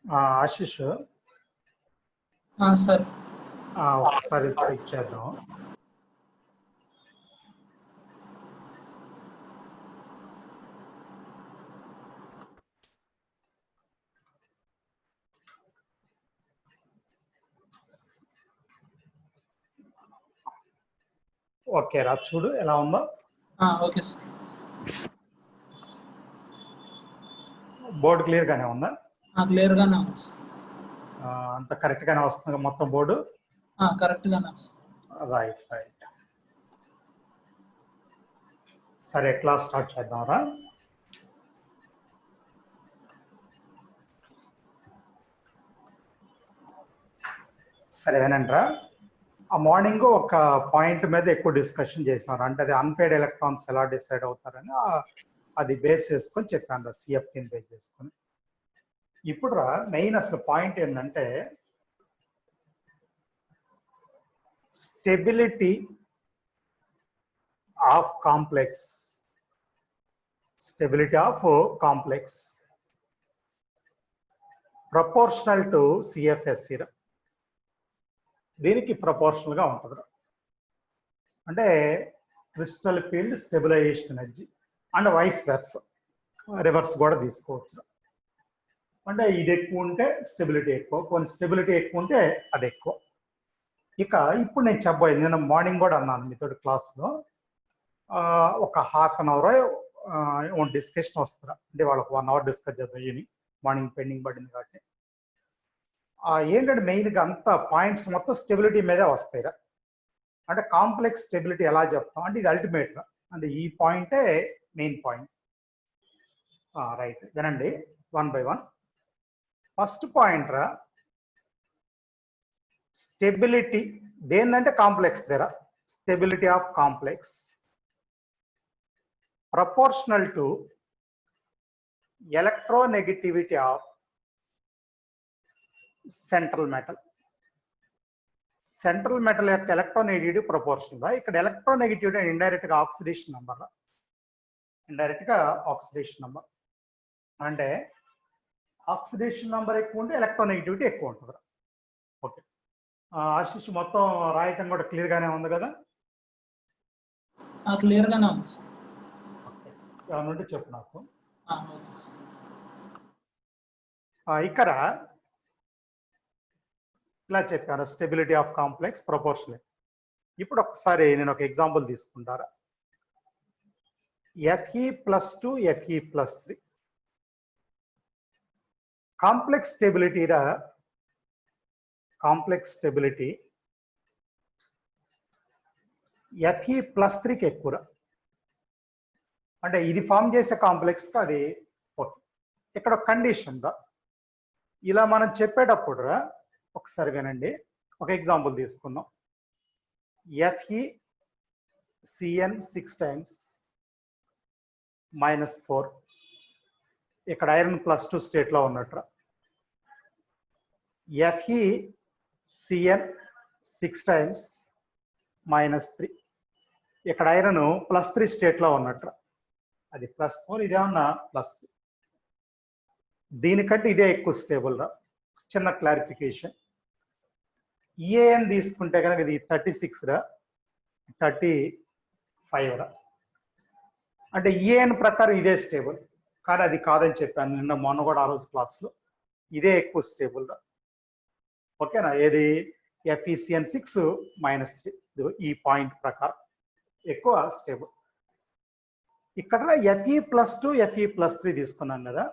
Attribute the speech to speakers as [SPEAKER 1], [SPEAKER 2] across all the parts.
[SPEAKER 1] Ashish
[SPEAKER 2] sir
[SPEAKER 1] ఒకసారి check చేద్దాం. Okay రా, చూడు ఎలా ఉందో.
[SPEAKER 2] Okay sir.
[SPEAKER 1] బోర్డు క్లియర్ గానే ఉందా?
[SPEAKER 2] క్లియర్ గానే ఉంది సార్.
[SPEAKER 1] అంత కరెక్ట్ గానే వస్తుంది మొత్తం బోర్డు?
[SPEAKER 2] కరెక్ట్ గానే వస్తుంది.
[SPEAKER 1] Right right. సరే, క్లాస్ స్టార్ట్ చేద్దాం రా. సరే వినండిరా, ఆ మార్నింగ్ ఒక పాయింట్ మీద ఎక్కువ డిస్కషన్ చేశారు. అంటే అది అన్పేడ్ ఎలక్ట్రాన్స్ ఎలా డిసైడ్ అవుతారని అది బేస్ చేసుకొని చెప్పాను రా, సిఎఫ్టీని బేస్ చేసుకొని. ఇప్పుడు రా మెయిన్ అసలు పాయింట్ ఏంటంటే stability of complex. Stability of complex proportional to CFSC. దీనికి ప్రపోర్షనల్ గా ఉంటుంది. అంటే crystal field stabilisation energy and vice versa, reverse కూడా తీసుకోవచ్చు. అంటే ఇది ఎక్కువ ఉంటే స్టెబిలిటీ ఎక్కువ, కొన్ని స్టెబిలిటీ ఎక్కువ ఉంటే అది ఎక్కువ. ఇక ఇప్పుడు నేను చెప్పబోయేది, నేను మార్నింగ్ కూడా అన్నాను మీతో క్లాస్లో, ఒక హాఫ్ అన్ అవర్ డిస్కషన్ వస్తుందా అంటే వాళ్ళకి 1 అవర్ డిస్కస్ చేద్దాం. ఈవినింగ్ మార్నింగ్ పెండింగ్ పడింది కాబట్టి ఏంటంటే మెయిన్గా అంతా పాయింట్స్ మొత్తం స్టెబిలిటీ మీదే వస్తాయి. అంటే కాంప్లెక్స్ స్టెబిలిటీ ఎలా చెప్తాం అంటే ఇది అల్టిమేట్ అంటే ఈ పాయింటే మెయిన్ పాయింట్. రైట్, వినండి 1 by 1. ఫస్ట్ పాయింట్ రా, స్టెబిలిటీ దేనిదంటే కాంప్లెక్స్ దగ్గర. Stability of complex proportional to electronegativity of central metal. Central metal యొక్క ఎలక్ట్రోనెగటివిటీ ప్రపోర్షనల్ రా. ఇక్కడ ఎలక్ట్రోనెగటివిటీ ఇండైరెక్ట్ గా ఆక్సిడేషన్ నెంబర్ రా, ఇండైరెక్ట్ గా ఆక్సిడేషన్ నెంబర్. అంటే ఆక్సిడేషన్ నెంబర్ ఎక్కువ ఉంటే ఎలక్ట్రోనెగటివిటీ ఎక్కువ ఉంటుంది. ఓకే ఆశిష్, మొత్తం రాయటం కూడా క్లియర్ గానే ఉంది కదా?
[SPEAKER 2] క్లియర్ గానే ఉంది.
[SPEAKER 1] ఏమన్నా ఉంటే చెప్పు నాకు. ఇక్కడ ఇలా చెప్పాను, స్టెబిలిటీ ఆఫ్ కాంప్లెక్స్ ప్రపోర్షనల్. ఇప్పుడు ఒకసారి నేను ఒక ఎగ్జాంపుల్ తీసుకుంటారా. Fe+2 Fe+3 కాంప్లెక్స్ స్టెబిలిటీ రా. కాంప్లెక్స్ స్టెబిలిటీ Fe+3కి ఎక్కువ. అంటే ఇది ఫామ్ చేసే కాంప్లెక్స్ కి అది. ఇక్కడ కండిషన్ రా, ఇలా మనం చెప్పేటప్పుడు రా ఒకసారి వినండి, ఒక ఎగ్జాంపుల్ తీసుకుందాం. FeCN 6 times -4, ఇక్కడ ఐరన్ +2 స్టేట్ లో ఉన్నట్టు. FeCN 6 times -3, ఇక్కడ ఐరన్ +3 స్టేట్ లో ఉన్నట్టు. అది +4, ఇదేమన్నా +3. దీనికంటే ఇదే ఎక్కువ స్టేబుల్ రా. చిన్న క్లారిఫికేషన్, EAN తీసుకుంటే కనుక ఇది 36 రా, 35 రా. అంటే EAN ప్రకారం ఇదే స్టేబుల్, కానీ అది కాదని చెప్పాను నిన్న మొన్న కూడా ఆ రోజు క్లాస్లో. ఇదే ఎక్కువ స్టేబుల్ రా. ఓకేనా? ఏది FeCN 6 -3 ఈ పాయింట్ ప్రకారం ఎక్కువ స్టేబుల్. ఇక్కడ Fe+2 Fe+3 తీసుకున్నాం కదా,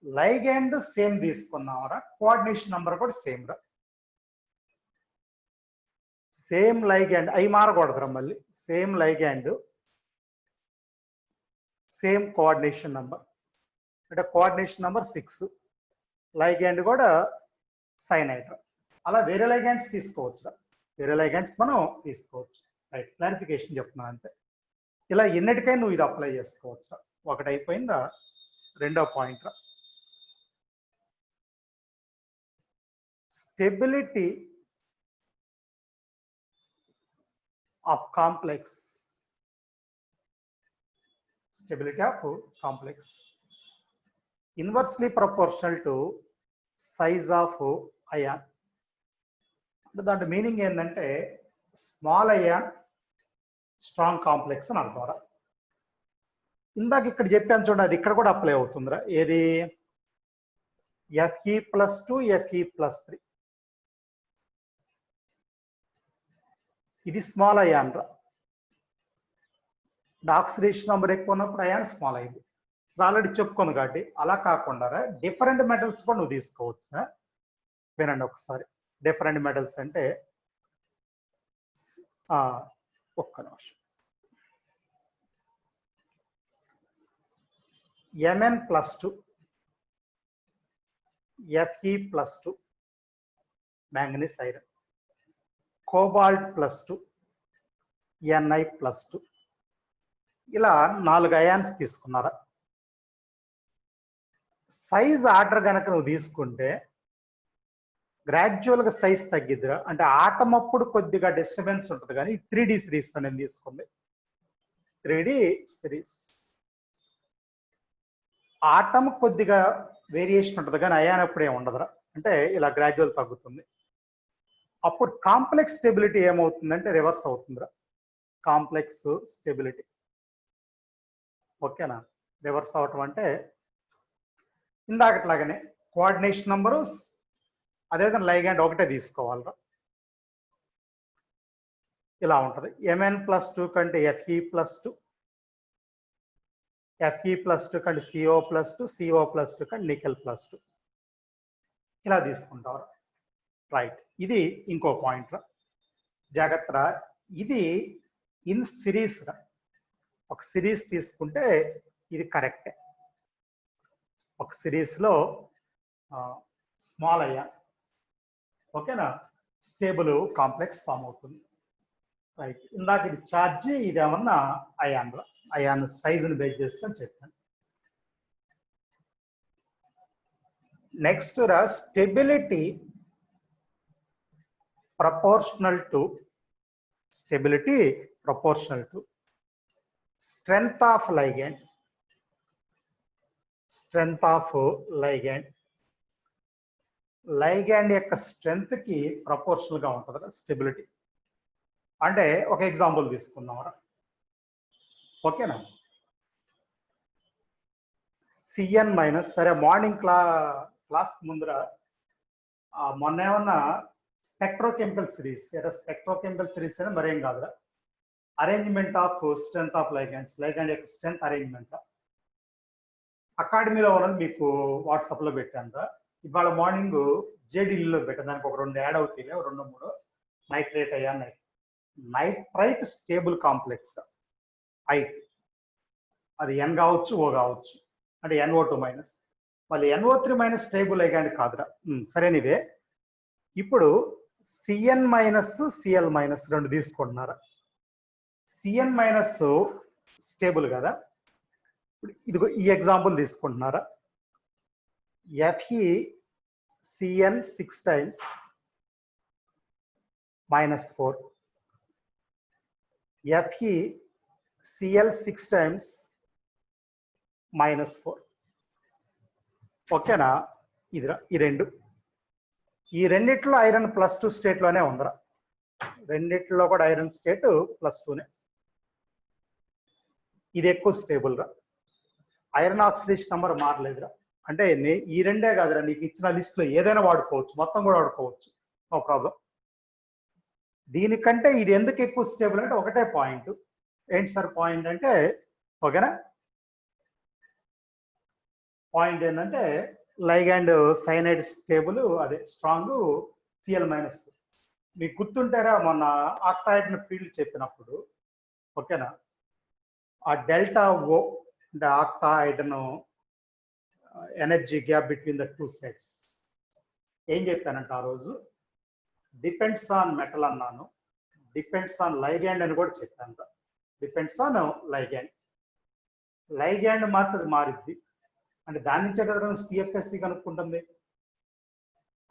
[SPEAKER 1] లైగండ్ సేమ్ తీసుకున్నామరా, కోఆర్డినేషన్ నంబర్ కూడా సేమ్ రా. సేమ్ లైగండ్ అవి మారకూడదురా మళ్ళీ. Same ligand same coordination number, అంటే కోఆర్డినేషన్ నంబర్ 6, లైగండ్ కూడా సైనైడ్. అలా వేరే లైగండ్స్ తీసుకోవచ్చు, వేరే లైగండ్స్ మనం తీసుకోవచ్చు. రైట్, క్లారిఫికేషన్ చెప్తున్నాను అంతే. ఇలా ఎన్నిటికైనా నువ్వు ఇది అప్లై చేసుకోవచ్చు. ఒకటి అయిపోయిందా, రెండో పాయింట్ రా. Stability of complex. Stability of complex inversely proportional to size of ion. అంటే దాంట్లో మీనింగ్ ఏంటంటే స్మాల్ అయాన్ స్ట్రాంగ్ కాంప్లెక్స్ అని అర్థం. ఇందాక ఇక్కడ చెప్పాను చూడండి, అది ఇక్కడ కూడా అప్లై అవుతుందిరా. ఏది Fe+2 Fe+3 ఇది స్మాల్ అయాన్ రా. ఆక్సిడేషన్ నెంబర్ ఎక్కువ ఉన్నప్పుడు అయాన్ స్మాల్ అయింది. ఆల్రెడీ చెప్పుకుంది కాబట్టి అలా కాకుండా డిఫరెంట్ మెటల్స్ కూడా నువ్వు తీసుకోవచ్చు. వినండి ఒకసారి. డిఫరెంట్ మెటల్స్ అంటే ఒక్క నిమిషం. Mn+2 Fe+2 manganese iron, కోబాల్ట్+2 Ni+2 ఇలా 4 అయాన్స్ తీసుకున్నారా. సైజ్ ఆర్డర్ కనుక నువ్వు తీసుకుంటే గ్రాడ్యువల్గా సైజ్ తగ్గిద్దిరా. అంటే ఆటం అప్పుడు కొద్దిగా డిస్టర్బెన్స్ ఉంటుంది, కానీ 3D సిరీస్ నేను తీసుకుంది. 3D సిరీస్ ఆటం కొద్దిగా వేరియేషన్ ఉంటుంది, కానీ అయాన్ అప్పుడు ఏమి ఉండదురా. అంటే ఇలా గ్రాడ్యువల్ తగ్గుతుంది. అప్పుడు కాంప్లెక్స్ స్టెబిలిటీ ఏమవుతుందంటే రివర్స్ అవుతుందిరా. కాంప్లెక్స్ స్టెబిలిటీ ఓకేనా. రివర్స్ అవటం అంటే ఇందాకట్లాగానే కోఆర్డినేషన్ నంబరు అదేవిధంగా లైగాండ్ ఒకటే తీసుకోవాలిరా. ఇలా ఉంటుంది. Mn+2 కంటే Fe+2, Fe+2 కంటే CO+2, CO+2 కంటే నికెల్+2 ఇలా తీసుకుంటారు. రైట్. ఇది ఇంకో పాయింట్ రా, జాగ్రత్త. ఇది ఇన్ సిరీస్ రా. ఒక సిరీస్ తీసుకుంటే ఇది కరెక్టే. ఒక సిరీస్లో స్మాల్ అయ్యా ఓకేనా, స్టేబుల్ కాంప్లెక్స్ ఫామ్ అవుతుంది. రైట్. ఇందాక ఇది ఛార్జ్, ఇది ఏమన్నా అయాన్ రా. అయాన్ సైజుని బేస్ చేసుకొని చెప్పాను. నెక్స్ట్ రా, stability proportional to strength of ligand. Strength of ligand యొక్క స్ట్రెంగ్త్ కి ప్రపోర్షనల్ గా ఉంటుంది స్టెబిలిటీ. అంటే ఒక ఎగ్జాంపుల్ తీసుకుందాం రా. ఓకేనా. Cn-, సరే మార్నింగ్ క్లాస్ ముందర మొన్న ఏమన్నా స్పెక్ట్రోకెమికల్ సిరీస్ అయినా మరేం కాదురా. Arrangement of strength of ligands, ligand యొక్క స్ట్రెంగ్త్ అరేంజ్మెంట్ అకాడమీలో ఉన్నది మీకు వాట్సాప్లో పెట్టాను రా. ఇవాళ మార్నింగ్ జేడీలో పెట్టాను. దానికి ఒక 2 యాడ్ అవుతాయి, 2-3. నైట్రేట్ అయ్యా, నైట్రైట్ స్టేబుల్ కాంప్లెక్స్ ఐట్. అది N కావచ్చు, O కావచ్చు. అంటే NO2-, మళ్ళీ NO3- స్టేబుల్ లైగాండ్ కాదురా. సరేనివే. ఇప్పుడు Cn-, Cl- 2 తీసుకుంటున్నారా. Cn- స్టేబుల్ కదా. ఇప్పుడు ఇదిగో ఈ ఎగ్జాంపుల్ తీసుకుంటున్నారా. FeCN 6 times -4, FeCl 6 times -4. ఓకేనా. ఇదిరా ఈ రెండు. ఈ రెండిట్లో ఐరన్ +2 స్టేట్లోనే ఉందిరా. రెండిట్లో కూడా ఐరన్ స్టేట్ +2నే. ఇది ఎక్కువ స్టేబుల్ రా. ఐరన్ ఆక్సిడేషన్ నెంబర్ మారలేదురా. అంటే ఈ రెండే కాదురా, నీకు ఇచ్చిన లిస్ట్ లో ఏదైనా వాడుకోవచ్చు, మొత్తం కూడా వాడుకోవచ్చు, నో ప్రాబ్లం. దీనికంటే ఇది ఎందుకు ఎక్కువ స్టేబుల్ అంటే ఒకటే పాయింట్. ఏంటి సార్ పాయింట్ అంటే, ఓకేనా, పాయింట్ ఏంటంటే లైగాండ్ సైనైడ్ స్టేబుల్, అదే స్ట్రాంగ్ Cl-. మీకు గుర్తుంటారా మొన్న ఆక్టాయిడ్ ఫీల్డ్ చెప్పినప్పుడు, ఓకేనా, ఆ డెల్టా O అంటే ఆక్టాయిడ్ను energy gap between the 2 sets ఏం చెప్పానంటే ఆ రోజు డిపెండ్స్ ఆన్ మెటల్ అన్నాను, డిపెండ్స్ ఆన్ లైగాండ్ అని కూడా చెప్పాను. డిపెండ్స్ ఆన్ లైగాండ్ మాత్రం మారిద్ది. అంటే దాని నుంచే కదా CFSC కనుక్కుంటుంది.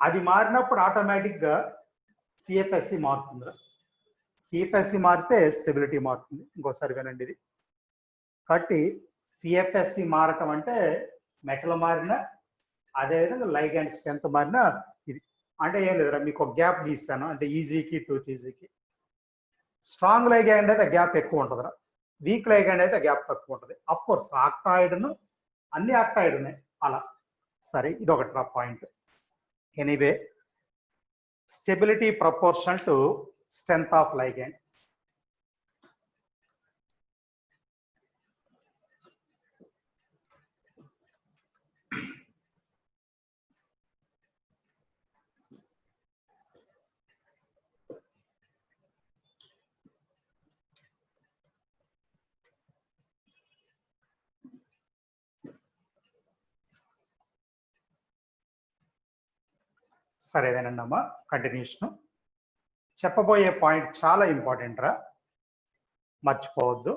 [SPEAKER 1] అది మారినప్పుడు ఆటోమేటిక్ గా CFSC మారుతుంది. CFSC మారితే స్టెబిలిటీ మారుతుంది. ఇంకోసారి వినండి ఇది. కాబట్టి CFSC మారటం అంటే మెటల్ మారిన అదేవిధంగా లైగాండ్ స్ట్రెంత్ మారినా ఇది అంటే ఏం లేదురా మీకు ఒక గ్యాప్ గీస్తాను అంటే ఈజీకి 2TGకి స్ట్రాంగ్ లైగాండ్ అయితే గ్యాప్ ఎక్కువ ఉంటుందిరా వీక్ లైగాండ్ అయితే గ్యాప్ తక్కువ ఉంటుంది అఫ్ కోర్స్ ఆక్టాయిడ్ను అన్ని ఆక్టాయిడ్ ఉన్నాయి అలా సరే ఇది ఒకటి point anyway stability proportion to strength of ligand సరేదేనండి అమ్మా కంటిన్యూషన్ చెప్పబోయే పాయింట్ చాలా ఇంపార్టెంట్ రా మర్చిపోవద్దు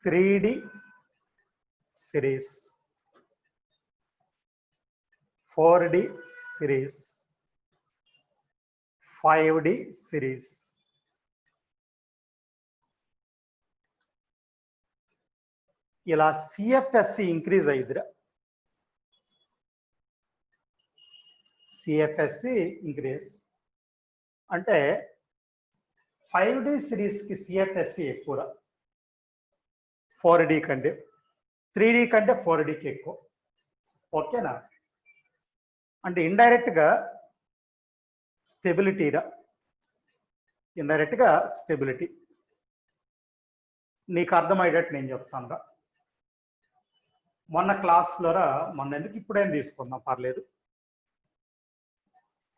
[SPEAKER 1] 3D series 4D series 5D series ఇలా సిఎఫ్ఎస్సి ఇంక్రీజ్ అయ్యిద్దిరా సిఎఫ్ఎస్సి ఇంక్రీజ్ అంటే 5D సిరీస్కి సిఎఫ్ఎస్సి ఎక్కువ 4D కంటే 3D కంటే 4Dకి ఎక్కువ ఓకేనా అంటే ఇండైరెక్ట్గా స్టెబిలిటీరా ఇండైరెక్ట్గా స్టెబిలిటీ నీకు అర్థమయ్యేటట్టు నేను చెప్తాను రా మొన్న క్లాస్లోరా మొన్న ఎందుకు ఇప్పుడేం తీసుకుందాం పర్లేదు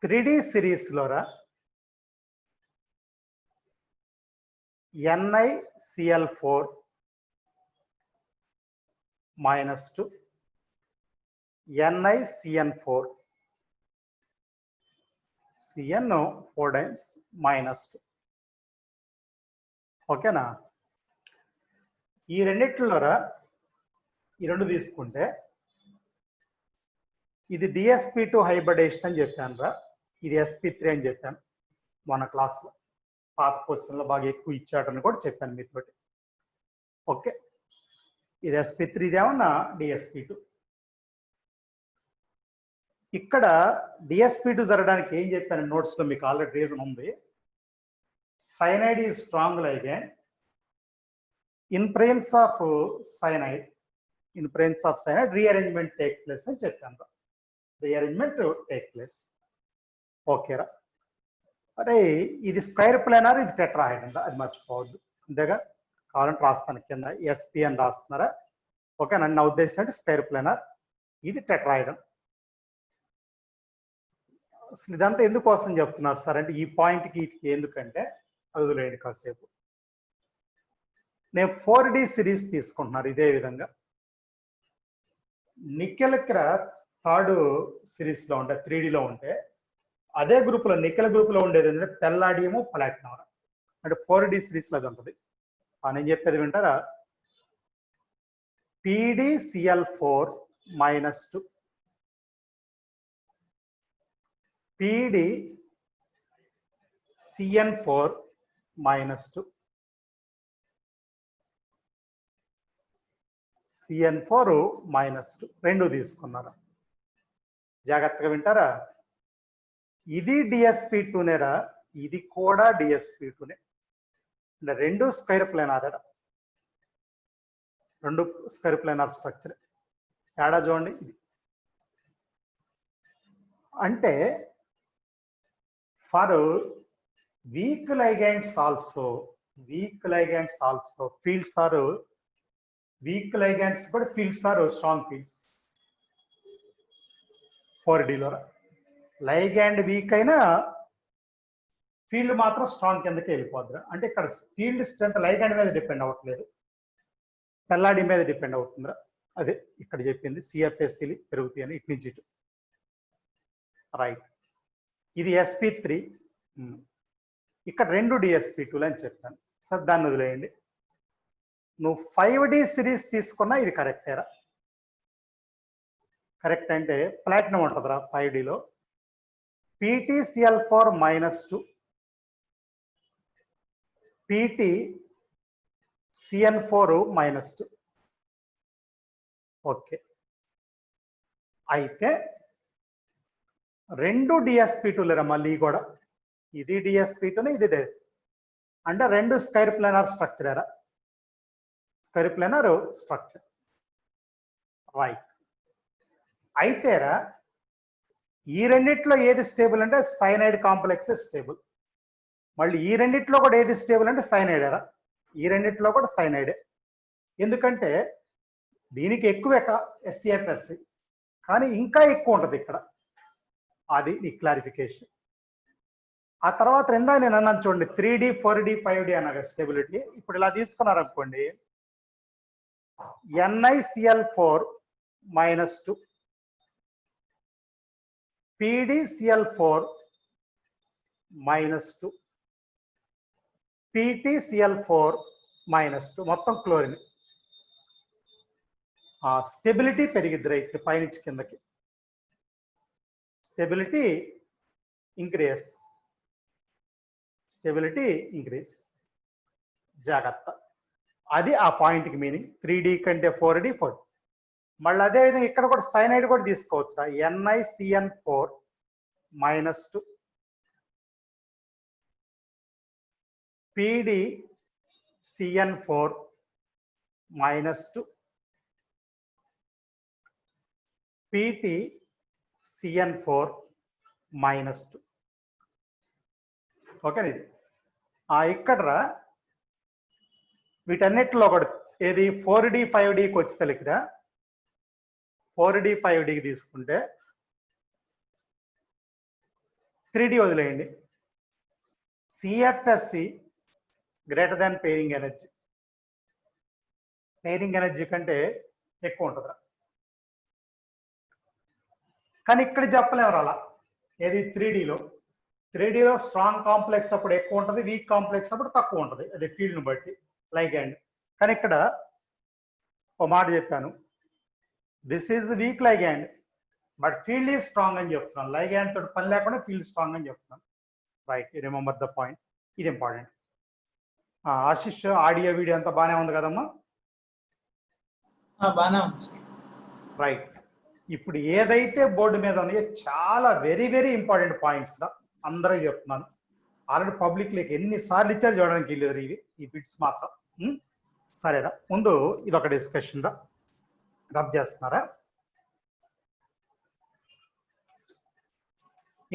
[SPEAKER 1] 3D సిరీస్లోరా NiCl4 -2 NiCN4 CN 4 times -2 ఓకేనా ఈ రెండిట్లోరా ఈ రెండు తీసుకుంటే ఇది DsP2 హైబ్రిడేషన్ అని చెప్పాను రా ఇది sp3 అని చెప్పాను మన క్లాస్లో పాత క్వశ్చన్లో బాగా ఎక్కువ ఇచ్చాడని కూడా చెప్పాను మీతోటి ఓకే ఇది sp3 ఏమన్నా DsP2 ఇక్కడ DsP2 జరగడానికి ఏం చెప్పాను నోట్స్లో మీకు ఆల్రెడీ రీజన్ ఉంది cyanide is strong ligand in presence of cyanide rearrangement take place అని చెప్పాను రీఅరేంజ్మెంట్ టేక్ ప్లేస్ ఓకేరా అరే ఇది స్క్వేర్ ప్లానర్ ఇది టెట్రాహైడ్ అంట అది మర్చిపోవద్దు అంతేగా కావాలంటే రాస్తాను కింద SP అని రాస్తున్నారా ఓకే నన్ను ఉద్దేశం అంటే స్క్వేర్ ప్లానర్ ఇది టెట్రాహైడ్ అసలు ఇదంతా ఎందుకోసం చెప్తున్నారు సార్ అంటే ఈ పాయింట్కి ఎందుకంటే అది వదిలేయండి కాసేపు నేను 4D సిరీస్ తీసుకుంటున్నారు ఇదే విధంగా నికెల్ థర్డ్ సిరీస్లో ఉంటే 3Dలో ఉంటే అదే గ్రూప్లో నికెల్ గ్రూప్లో ఉండేది ఏంటంటే పెల్లాడియము ప్లాటినం అంటే 4D సిరీస్లో అది ఉంటుంది నేను చెప్పేది వింటారా PdCl4 -2 PdCN4 -2 CN4 -2 రెండు తీసుకున్నారా జాగ్రత్తగా వింటారా ఇది DsP2నేరా ఇది కూడా DsP2నే అంటే రెండు స్క్వేర్ ప్లానర్ రెండు స్క్వేర్ ప్లానర్ స్ట్రక్చర్ తేడా చూడండి ఇది అంటే for weak ligands also fields are weak ligands కూడా ఫీల్డ్స్ ఆర్ స్ట్రాంగ్ ఫీల్డ్స్ 4Dలో లైగాండ్ వీక్ అయినా ఫీల్డ్ మాత్రం స్ట్రాంగ్ కిందకి వెళ్ళిపోద్ది అంటే ఇక్కడ ఫీల్డ్ స్ట్రెంత్ లైగాండ్ మీద డిపెండ్ అవ్వట్లేదు పెల్లాడి మీద డిపెండ్ అవుతుందిరా అదే ఇక్కడ చెప్పింది సిఎఫ్ఎస్సీలు పెరుగుతాయి అని ఇటు నుంచి ఇటు రైట్ ఇది sp3 ఇక్కడ రెండు DsP2 అని చెప్పాను సార్ దాన్ని వదిలేయండి నువ్వు 5D సిరీస్ తీసుకున్నా ఇది కరెక్టేరా కరెక్ట్ అంటే ప్లాటినం ఉంటుందిరా 5Dలో PtCl4 -2 PtCN4 -2 ఓకే. అయితే రెండు DSP2 లేరా మళ్ళీ కూడా, ఇది DSP2 ఇది DSP, అంటే రెండు స్క్వేర్ ప్లానర్ స్ట్రక్చర్ ఎరా, స్క్వేర్ ప్లానర్ స్ట్రక్చర్, రైట్. అయితేరా ఈ రెండిట్లో ఏది స్టేబుల్ అంటే సైనైడ్ కాంప్లెక్స్ స్టేబుల్. మళ్ళీ ఈ రెండిట్లో కూడా ఏది స్టేబుల్ అంటే సైనైడ్ ఎరా, ఈ రెండిట్లో కూడా సైనైడే. ఎందుకంటే దీనికి ఎక్కువ SCFSC, కానీ ఇంకా ఎక్కువ ఉంటుంది ఇక్కడ, అది ఈ క్లారిఫికేషన్. ఆ తర్వాత రెండా నేను అన్నాను చూడండి 3D 4D 5D అనగా స్టెబిలిటీ. ఇప్పుడు ఇలా తీసుకున్నారు అనుకోండి, NiCl4 -2 PdCl4 -2 PtCl4 -2 మొత్తం క్లోరిన్. స్టెబిలిటీ పెరిగిద్ది రైట్, పైనుంచి కిందకి స్టెబిలిటీ ఇంక్రీజ్, స్టెబిలిటీ ఇంక్రీజ్. జాగ్రత్త, అది ఆ పాయింట్కి మీనింగ్. 3D కంటే 4D 4. మళ్ళీ అదేవిధంగా ఇక్కడ కూడా సైనైడ్ కూడా తీసుకోవచ్చు, NiCN4 -2 PdCN4 -2 PtCN4 -2. ఓకేనా? ఇది ఇక్కడ వీటన్నిటిలో కూడా ఏది 4D 5Dకి వచ్చి ఇక్కడ 4D 5Dకి తీసుకుంటే 3D వదిలేయండి. CFSC greater than pairing energy, pairing energy కంటే ఎక్కువ ఉంటుంది. కానీ ఇక్కడ చెప్పలేము అలా, ఏది 3Dలో స్ట్రాంగ్ కాంప్లెక్స్ అప్పుడు ఎక్కువ ఉంటుంది, వీక్ కాంప్లెక్స్ అప్పుడు తక్కువ ఉంటుంది, అది ఫీల్డ్ని బట్టి లైగ్యాండ్. కానీ ఇక్కడ ఒక మాట చెప్పాను, this is week ligand but field is strong అని చెప్తున్నాను. లైగ్యాండ్ తోటి పని లేకుండా ఫీల్డ్ స్ట్రాంగ్ అని చెప్తున్నాను. రైట్, రిమెంబర్ ద పాయింట్, ఇది ఇంపార్టెంట్. ఆశిష్, ఆడియో వీడియో అంతా బాగానే ఉంది కదమ్మా?
[SPEAKER 2] బాగానే ఉంది.
[SPEAKER 1] రైట్. ఇప్పుడు ఏదైతే బోర్డు మీద ఉన్నాయో చాలా వెరీ వెరీ ఇంపార్టెంట్ పాయింట్స్ రా, అందరికీ చెప్తున్నాను. ఆల్రెడీ పబ్లిక్ లేక ఎన్నిసార్లు ఇచ్చారు చూడడానికి వెళ్ళేది ఈ బిట్స్ మాత్రం. సరేరా, ముందు ఇదొక డిస్కషన్ రా, రబ్ చేస్తున్నారా?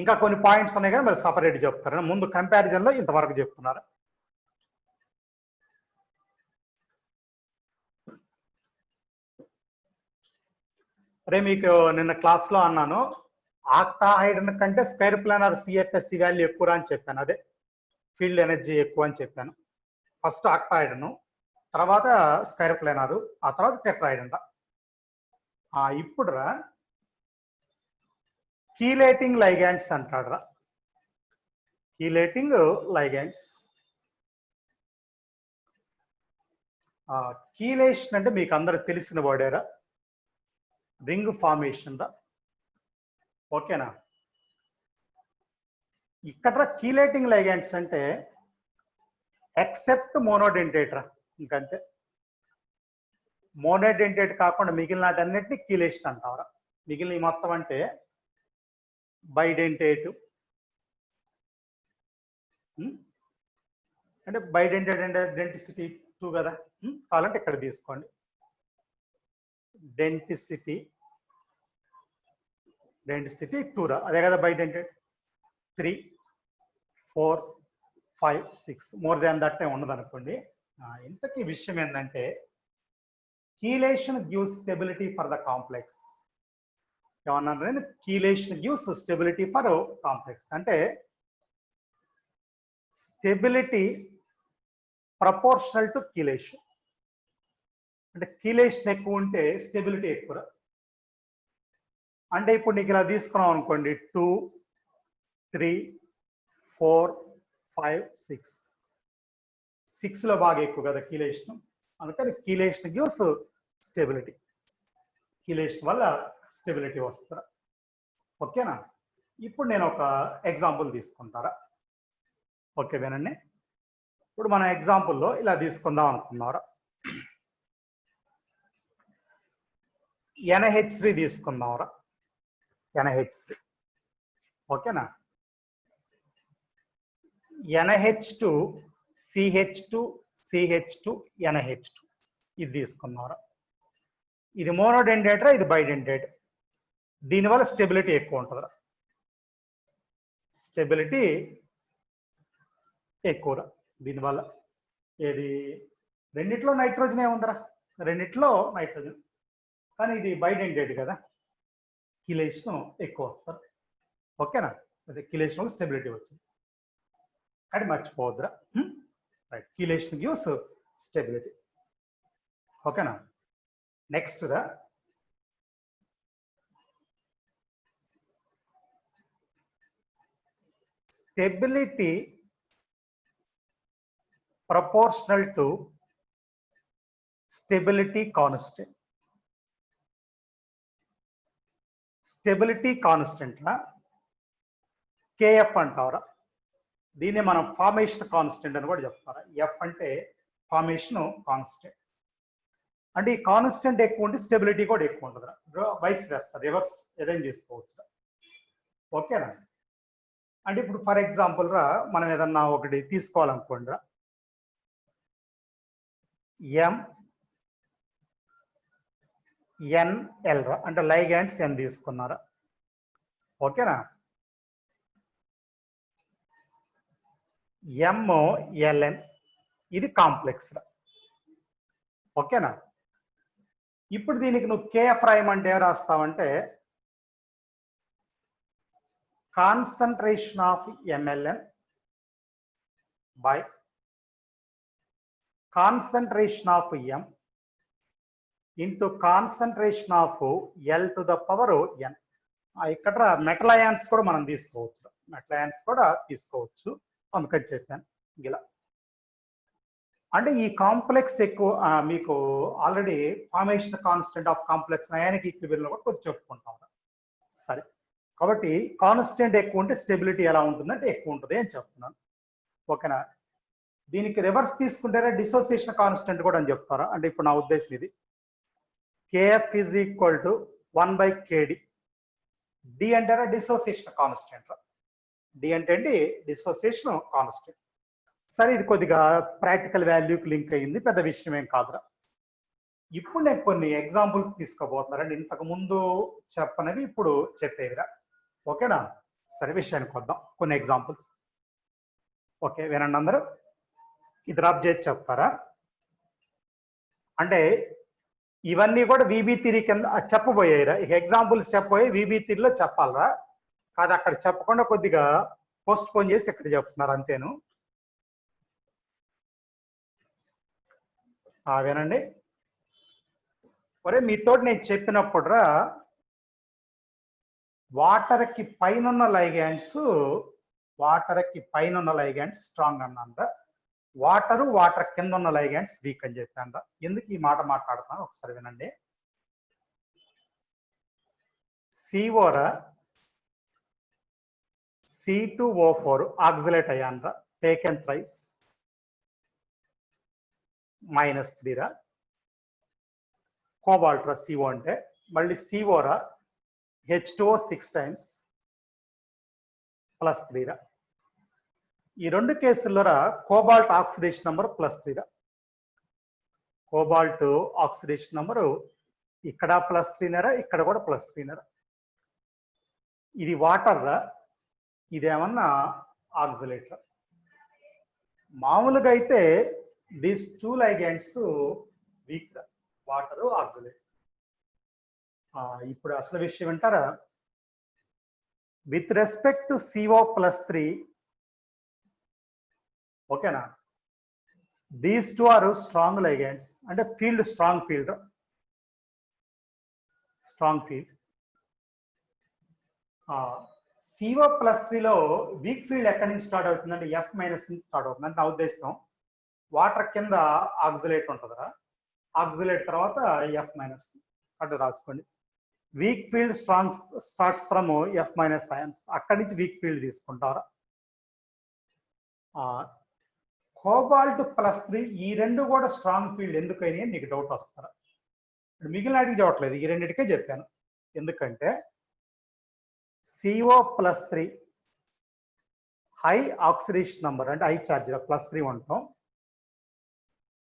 [SPEAKER 1] ఇంకా కొన్ని పాయింట్స్ ఉన్నాయి కానీ మరి సపరేట్ చెప్తారా? ముందు కంపారిజన్లో ఇంతవరకు చెప్తున్నారా? అరే మీకు నిన్న క్లాస్లో అన్నాను, ఆక్టాహైడ్రన్ కంటే స్క్వేర్ ప్లానర్ CFSC వాల్యూ ఎక్కువ అని చెప్పాను. అదే ఫీల్డ్ ఎనర్జీ ఎక్కువ అని చెప్పాను. ఫస్ట్ ఆక్టాహైడ్రన్, తర్వాత స్క్వేర్ ప్లానర్, ఆ తర్వాత టెట్రాహైడ్రన్. ఇప్పుడు రా కీలేటింగ్ లైగాండ్స్ అంటాడు రా, కీలేటింగ్ లైగాండ్స్. కీలేషన్ అంటే మీకు అందరికి తెలిసిన వర్డేరా, రింగ్ ఫార్మేషన్ రా. ఓకేనా? ఇక్కడ కీలేటింగ్ లైగాండ్స్ అంటే ఎక్సెప్ట్ మోనోడెంటేట్ రా, ఇంకంతే. మోనోడెంటేట్ కాకుండా మిగిలిన వాటన్నిటిని కీలేషన్ అంటారా. మిగిలిన మొత్తం అంటే బైడెంటేట్, అంటే బైడెంటేట్ అంటే డెంటిసిటీ 2 కదా, కావాలంటే ఇక్కడ తీసుకోండి. డెంటిసిటీ 2 రా, అదే కదా బైడెంటేట్. 3, 4, 5, 6 మోర్ దాన్ దట్ ఉండదు అనుకోండి. ఇంతకీ విషయం ఏంటంటే chelation gives stability for the complex. ఏమన్నా chelation gives stability for complex అంటే స్టెబిలిటీ ప్రపోర్షనల్ టు కీలేషన్. అంటే కీలేషన్ ఎక్కువ ఉంటే స్టెబిలిటీ ఎక్కువ. అంటే ఇప్పుడు నీకు ఇలా తీసుకున్నాం అనుకోండి, 2, 3, 4, 5, 6. 6లో బాగా ఎక్కువ కదా కీలేషన్, అందుకని కీలేషన్ గివ్స్ స్టెబిలిటీ. కీలేషన్ వల్ల స్టెబిలిటీ వస్తుంది. ఓకేనా? ఇప్పుడు నేను ఒక ఎగ్జాంపుల్ తీసుకుంటారా? ఓకే వినండి. ఇప్పుడు మన ఎగ్జాంపుల్లో ఇలా తీసుకుందాం అనుకున్నారా? NH3 తీసుకుందాంరా, NH3 ఓకేనా. NH2 CH2 CH2 NH2 ఇది తీసుకున్నారా. ఇది మోనోడెండేటరా, ఇది బైడెండేట్. దీనివల్ల స్టెబిలిటీ ఎక్కువ ఉంటుందిరా, స్టెబిలిటీ ఎక్కువరా దీనివల్ల. ఏది రెండిట్లో నైట్రోజన్ ఏముందిరా, రెండిట్లో నైట్రోజన్, కానీ ఇది బైడెండేట్ కదా, కిలేషన్ ఎక్కువ వస్తారు. ఓకేనా, అదే కిలేషన్ స్టెబిలిటీ వచ్చింది కానీ మర్చిపోవద్దురా. Right, chelation gives stability. ఓకేనా. నెక్స్ట్ రా, stability proportional to stability constant. Stability constant రా KF అంటారా. దీన్ని మనం ఫార్మేషన్ కాన్స్టెంట్ అని కూడా చెప్తారా. F అంటే ఫార్మేషన్ కాన్స్టెంట్. అంటే ఈ కాన్స్టెంట్ ఎక్కువ ఉంటే స్టెబిలిటీ కూడా ఎక్కువ ఉంటుంది. వైస్ వెర్సా, రివర్స్ ఏదైనా తీసుకోవచ్చు. ఓకేనా. అంటే ఇప్పుడు ఫర్ ఎగ్జాంపుల్ రా, మనం ఏదన్నా ఒకటి తీసుకోవాలనుకోండి రా, MNL రా, అంటే లైగాండ్స్ N తీసుకున్నారా. ఓకేనా. MOLN ఇది కాంప్లెక్స్ రా. ఓకేనా. ఇప్పుడు దీనికి నువ్వు KF రాయమంటే ఏం రాస్తావంటే concentration of MLN by concentration of M into concentration of L to the power N. ఇక్కడ మెటల్ అయాన్స్ కూడా మనం తీసుకోవచ్చు, మెటల్ అయాన్స్ కూడా తీసుకోవచ్చు, అందుకని చెప్పాను ఇలా. అంటే ఈ కాంప్లెక్స్ ఎక్కువ మీకు already formation constant of complex ionic equilibrium కూడా కొద్దిగా చెప్పుకుంటాం. సరే, కాబట్టి కాన్స్టెంట్ ఎక్కువ ఉంటే స్టెబిలిటీ ఎలా ఉంటుందంటే ఎక్కువ ఉంటుంది అని చెప్తున్నాను. ఓకేనా. దీనికి రివర్స్ తీసుకుంటేనే డిసోసియేషన్ కాన్స్టెంట్ కూడా అని చెప్తారా. అంటే ఇప్పుడు నా ఉద్దేశం ఇది, KF is equal to 1/KD. D అంటారా డిసోసియేషన్ కాన్స్టెంట్, D అంటే అండి డిసోసియేషన్ కాన్స్టెంట్. సరే, ఇది కొద్దిగా ప్రాక్టికల్ వాల్యూకి లింక్ అయ్యింది, పెద్ద విషయం ఏం కాదురా. ఇప్పుడు నేను కొన్ని ఎగ్జాంపుల్స్ తీసుకోబోతున్నారండి, ఇంతకు ముందు చెప్పనవి ఇప్పుడు చెప్పేవిరా. ఓకేనా. సరే, విషయానికి వద్దాం. కొన్ని ఎగ్జాంపుల్స్. ఓకే, వినండి అందరూ. ఇది రబ్ చేసి చెప్తారా. అంటే ఇవన్నీ కూడా VB థియరీ కింద చెప్పబోయాయిరా. ఇక ఎగ్జాంపుల్స్ చెప్పబోయి VB థియరీలో చెప్పాలరా, కాదు అక్కడ చెప్పకుండా కొద్దిగా పోస్ట్ పోన్ చేసి ఇక్కడ చెప్తున్నారు అంతేను. వినండి. ఒరే మీతో నేను చెప్పినప్పుడు రా, వాటర్కి పైన లైగాండ్స్ స్ట్రాంగ్ అన్నాను. వాటర్ కింద ఉన్న లైగాండ్స్ వీక్ అని చెప్పాను. ఎందుకు ఈ మాట మాట్లాడుతున్నాను ఒకసారి వినండి. CO C2O4 ఆక్సిలేట్ అయ్యాను, టేకెన్ థ్రైస్ -3 రా. కోబాల్ట్ రా CO అంటే, మళ్ళీ CO రా H2O 6 times +3 రా. ఈ రెండు కేసుల్లో రా కోబాల్ట్ ఆక్సిడేషన్ నంబర్ +3 రా. కోబాల్ట్ ఆక్సిడేషన్ నంబరు ఇక్కడ +3 రా, ఇక్కడ కూడా +3 రా. ఇది వాటర్ రా, ఇదేమన్నా ఆక్సిలేటర్. మామూలుగా అయితే these 2 ligands weak, water oxalate. ఇప్పుడు అసలు విషయం అంటారా, విత్ రెస్పెక్ట్ టు CO+3, ఓకేనా, దీస్ 2 ఆర్ స్ట్రాంగ్ లైగాండ్స్. అంటే ఫీల్డ్ స్ట్రాంగ్ ఫీల్డ్. CO+3లో వీక్ ఫీల్డ్ ఎక్కడి నుంచి స్టార్ట్ అవుతుందంటే F- నుంచి స్టార్ట్ అవుతుంది. అంటే నా ఉద్దేశం వాటర్ కింద ఆక్సిలేట్ ఉంటుందిరా, ఆక్సిలేట్ తర్వాత F- అటు రాసుకోండి. Week field starts from F- ions, అక్కడి నుంచి వీక్ ఫీల్డ్ తీసుకుంటారా. కోబాల్ట్ +3 ఈ రెండు కూడా స్ట్రాంగ్ ఫీల్డ్ ఎందుకని నీకు డౌట్ వస్తారా. మిగిలిన వాటికి చెప్పట్లేదు, ఈ రెండింటికే చెప్పాను. ఎందుకంటే CO+3 హై ఆక్సిడేషన్ నంబర్ అంటే హై ఛార్జ్ +3 ఉంటాం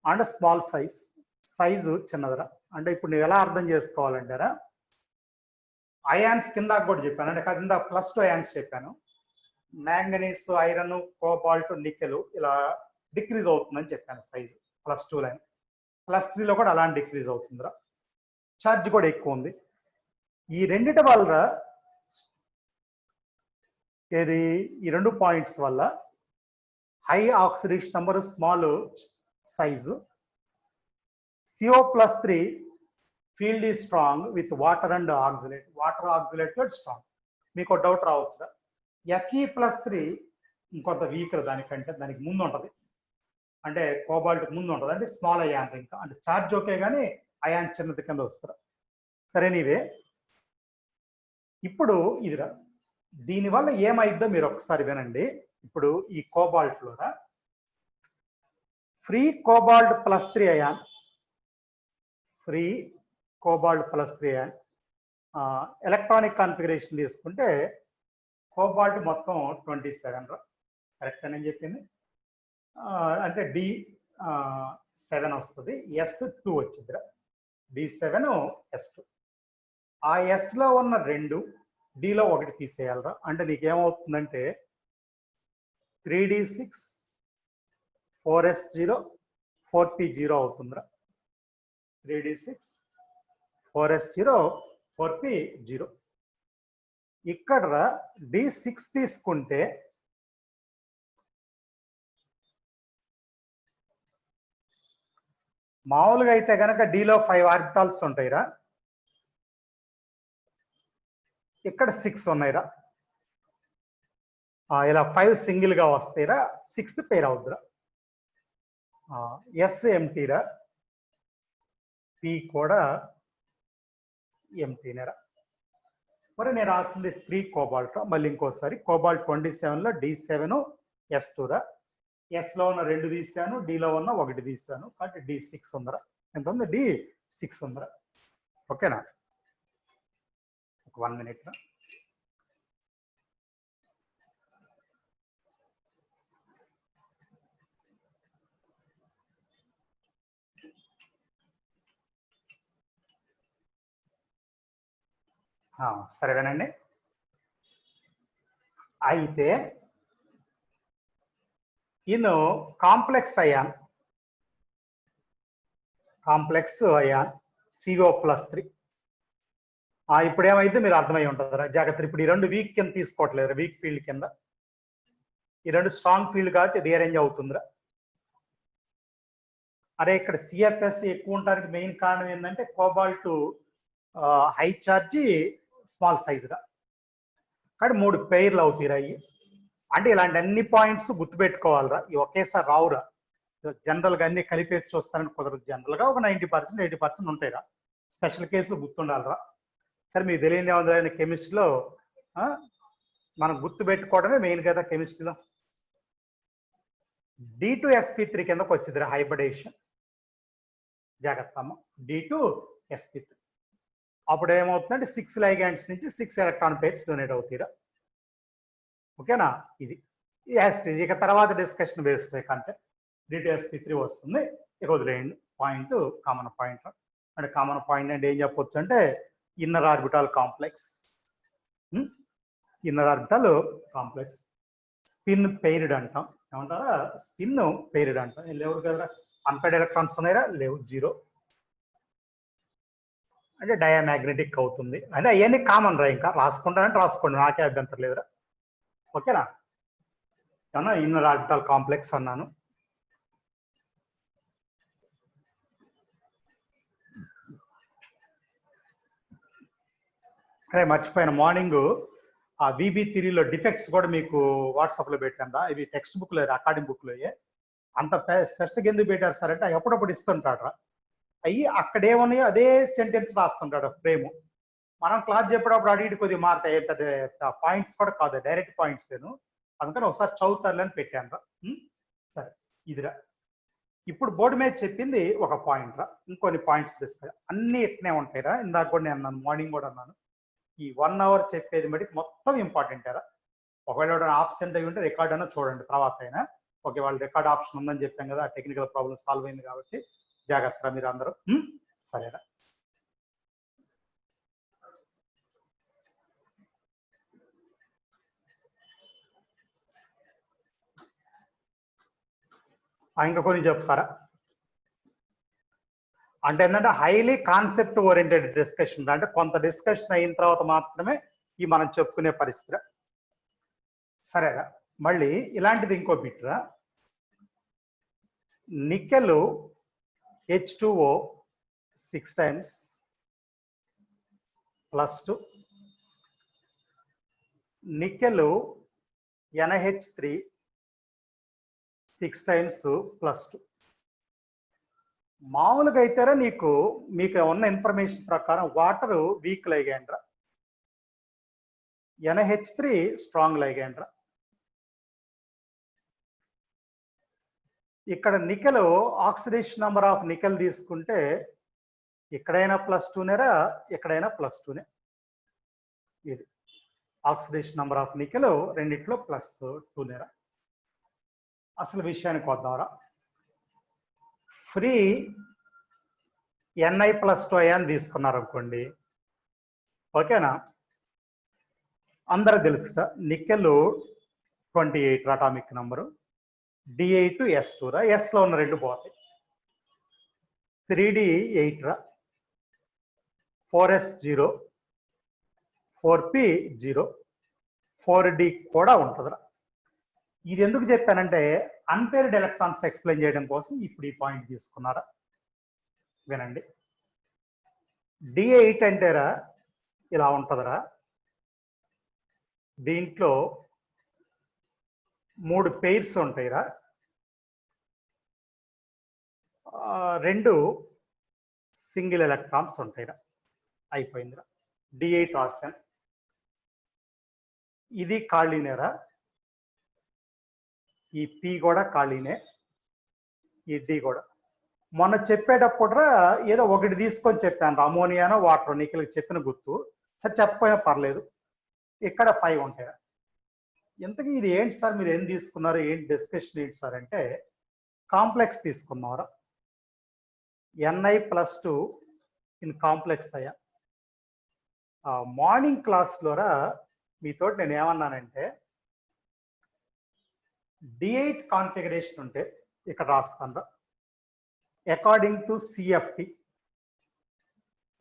[SPEAKER 1] అండ్ స్మాల్ సైజు చిన్నదిరా. అంటే ఇప్పుడు నువ్వు ఎలా అర్థం చేసుకోవాలంటారా, అయాన్స్ కింద కూడా చెప్పాను, అంటే కింద +2 అయాన్స్ చెప్పాను. మ్యాంగనీస్, ఐరన్, కోబాల్ట్, నికెల్ ఇలా డిక్రీజ్ అవుతుందని చెప్పాను సైజు +2 లైన్. +3లో కూడా అలాంటి డిక్రీజ్ అవుతుందిరా, ఛార్జ్ కూడా ఎక్కువ ఉంది. ఈ రెండిటి వల్ల ఏది, ఈ 2 పాయింట్స్ వల్ల high oxidation number, small size. CO+3 field is strong with water and oxalate. Water oxalate strong. మీకు ఒక డౌట్ రావచ్చు, Fe+3 ఇంకొంత వీక్ దానికంటే, దానికి ముందు ఉంటుంది, అంటే కోబాల్ట్ ముందు ఉంటుంది, అంటే స్మాల్ అయాన్ ఇంకా, అంటే ఛార్జ్ ఓకే కానీ అయాన్ చిన్నది కింద వస్తారు. సరే నీవే. ఇప్పుడు ఇదిరా, దీనివల్ల ఏమైద్దో మీరు ఒకసారి వినండి. ఇప్పుడు ఈ కోబాల్ట్లో free cobalt +3 ion, free cobalt +3 ion electronic configuration తీసుకుంటే కోబాల్ట్ మొత్తం 27 రా, కరెక్ట్ అని చెప్పింది. అంటే D7 వస్తుంది, S2 వచ్చిందిరా, D7 S2. ఆ ఎస్లో ఉన్న 2 డిలో 1 తీసేయాలరా. అంటే నీకేమవుతుందంటే 3D6 4S0 4P0 అవుతుందిరా. 3D6 4S0 4P0. ఇక్కడ D6 తీసుకుంటే మామూలుగా అయితే కనుక డిలో 5 ఆర్బిటాల్స్ ఉంటాయిరా, ఇక్కడ 6 ఉన్నాయిరా. ఇలా 5 సింగిల్ గా వస్తాయిరా, 6th పేర్ అవుద్దిరా. S ఎంటీరా, P కూడా ఎంటీనేరా. మరి నేను రాసింది 3 కోబాల్ట్. మళ్ళీ ఇంకోసారి కోబాల్ట్ 27లో D7 S2 రా. ఎస్లో ఉన్న 2 తీసాను, డిలో ఉన్న 1 తీసాను, కాబట్టి D6 ఉందిరా. ఎంత ఉంది? D6 ఉందిరా. ఓకేనా? 1 minute రా. సరేనండి. అయితే ఇను కాంప్లెక్స్ అయాన్ CO+3. ఇప్పుడు ఏమైతే మీరు అర్థమై ఉంటుంది జాగ్రత్త. ఇప్పుడు ఈ 2 వీక్ కింద తీసుకోవట్లేదు, వీక్ ఫీల్డ్ కింద. ఈ 2 స్ట్రాంగ్ ఫీల్డ్ కాబట్టి రీఅరేంజ్ అవుతుందిరా. అరే ఇక్కడ CFS ఎక్కువ ఉండడానికి మెయిన్ కారణం ఏంటంటే కోబాల్ట్ హై ఛార్జీ స్మాల్ సైజురా, కానీ 3 పెయిర్లు అవుతాయిరా. అంటే ఇలాంటి అన్ని పాయింట్స్ గుర్తుపెట్టుకోవాలిరా, ఇవి ఒకేసారి రావురా. జనరల్గా అన్ని కలిపేసి చూస్తానని కుదరదు. జనరల్గా ఒక 90% 80% ఉంటాయిరా. స్పెషల్ కేసులు గుర్తుండాలిరా. సరే మీకు తెలియదు ఏముంది కెమిస్ట్రీలో, మనం గుర్తుపెట్టుకోవడమే మెయిన్ కదా కెమిస్ట్రీలో. D2sp3 కిందకు వచ్చిందిరా హైబ్రిడేషన్. జాగ్రత్త అమ్మ, D2sp3. అప్పుడు ఏమవుతుందంటే 6 లైగాండ్స్ నుంచి 6 ఎలక్ట్రాన్ పేర్స్ డొనేట్ అవుతాయిరా. ఓకేనా? ఇది ఇక తర్వాత డిస్కషన్ బేస్డ్ అంటే D2sp3 వస్తుంది. ఇక వదిలేయండి. Point common point. అంటే కామన్ పాయింట్ అంటే ఏం చెప్పొచ్చు అంటే inner orbital complex. Inner orbital complex. Spin paired అంటాం. ఏమంటారా? స్పిన్ పెయిర్డ్ అంటాం. లేవు కదా, అన్పైర్డ్ ఎలక్ట్రాన్స్ ఉన్నాయిరా, లేవు, 0. అంటే డయామాగ్నెటిక్ అవుతుంది. అంటే అవన్నీ కామన్ రా, ఇంకా రాసుకుంటానంటే రాసుకోండి, నాకే అభ్యంతరం లేదురా. ఓకేనా? అన్నా ఇన్నర్ ఆర్బిటాల్ కాంప్లెక్స్ అన్నాను. అరే మర్చిపోయిన, మార్నింగ్ ఆ VB3లో డిఫెక్ట్స్ కూడా మీకు వాట్సాప్లో పెట్టాను. ఇవి టెక్స్ట్ బుక్లో, అకాడమిక్ బుక్లో. అంత స్పెషల్గా ఎందుకు పెట్టారు సార్ అంటే ఎప్పుడప్పుడు ఇస్తుంటాడు రా. అయ్యి అక్కడ ఏమన్నాయో అదే సెంటెన్స్ రాస్తుంటాడు ఫ్రేమ్. మనం క్లాస్ చెప్పేటప్పుడు అడిగి కొద్దిగా మారుతాయి, పెద్ద పాయింట్స్ కూడా కాదు, డైరెక్ట్ పాయింట్స్ నేను. అందుకని ఒకసారి చదువుతారులే అని పెట్టాను రా. సరే ఇదిరా, ఇప్పుడు బోర్డు మీద చెప్పింది ఒక పాయింట్ రా, ఇంకొన్ని పాయింట్స్ డిస్కస్ అన్ని ఇట్నే ఉంటాయిరా. ఇందాక కూడా నేను అన్నాను, మార్నింగ్ కూడా అన్నాను, ఈ 1 అవర్ చెప్పేది బట్టి మొత్తం ఇంపార్టెంట్ రా. ఒకవేళ ఆప్షన్ అయి ఉంటే రికార్డ్ అయినా చూడండి తర్వాత అయినా. ఓకే, వాళ్ళు రికార్డ్ ఆప్షన్ ఉందని చెప్పాం కదా, టెక్నికల్ ప్రాబ్లమ్ సాల్వ్ అయింది కాబట్టి జాగ్రత్త మీరు అందరూ. సరేనా? ఇంకా కొన్ని చెప్తారా? అంటే ఏంటంటే హైలీ కాన్సెప్ట్ ఓరియంటెడ్ డిస్కషన్, అంటే కొంత డిస్కషన్ అయిన తర్వాత మాత్రమే ఈ మనం చెప్పుకునే పరిస్థితి. సరేరా, మళ్ళీ ఇలాంటిది ఇంకో Bitra. Nickel H2O 6 times +2, nickel NH3 6 times +2. మామూలుగా అయితేరా మీకు ఉన్న ఇన్ఫర్మేషన్ ప్రకారం వాటర్ వీక్ లైగాండ్ రా, NH3 స్ట్రాంగ్ లైగాండ్ రా. ఇక్కడ nickel oxidation number of nickel తీసుకుంటే ఇక్కడైనా +2నేరా, ఎక్కడైనా +2నే. ఇది ఆక్సిడేషన్ నెంబర్ ఆఫ్ నికెల్ రెండిట్లో +2నేరా. అసలు విషయానికి వద్దాంరా. ఫ్రీ Ni+2 అయాన్ తీసుకున్నారు అనుకోండి, ఓకేనా? అందరూ తెలుసు నికెల్ 28 అటామిక్ నంబరు, D8S2 రా, S లో ఉన్న 2 పోతాయి. 3D8 రా, 4S0, 4P0, 4D కూడా ఉంటుందిరా. ఇది ఎందుకు చెప్పానంటే అన్పేర్డ్ ఎలక్ట్రాన్స్ ఎక్స్ప్లెయిన్ చేయడం కోసం ఇప్పుడు ఈ పాయింట్ తీసుకున్నారా. వినండి, D8 అంటేరా ఇలా ఉంటుందిరా. దీంట్లో 3 పెయిర్స్ ఉంటాయిరా, 2 సింగిల్ ఎలక్ట్రాన్స్ ఉంటాయిరా. అయిపోయిందిరా, D8 రాశాను. ఇది ఖాళీనేరా, ఈ P కూడా ఖాళీనే, ఈ D కూడా. మొన్న చెప్పేటప్పుడు ఏదో ఒకటి తీసుకొని చెప్పాను, అమోనియానో వాటర్, నికెల్కి చెప్పిన గుర్తు. సరే చెప్పకపోయినా పర్లేదు. ఇక్కడ 5 ఉంటాయి. ఇంతకీ ఇది ఏంటి సార్, మీరు ఏం తీసుకున్నారు, ఏంటి డిస్కషన్ ఏంటి సార్ అంటే కాంప్లెక్స్ తీసుకున్నారా. Ni+2 ఇన్ కాంప్లెక్స్ అయ్యా. మార్నింగ్ క్లాస్లోరా మీతో నేను ఏమన్నానంటే D8 కాన్ఫిగరేషన్ ఉంటే ఇక్కడ రాస్తాను, అకార్డింగ్ టు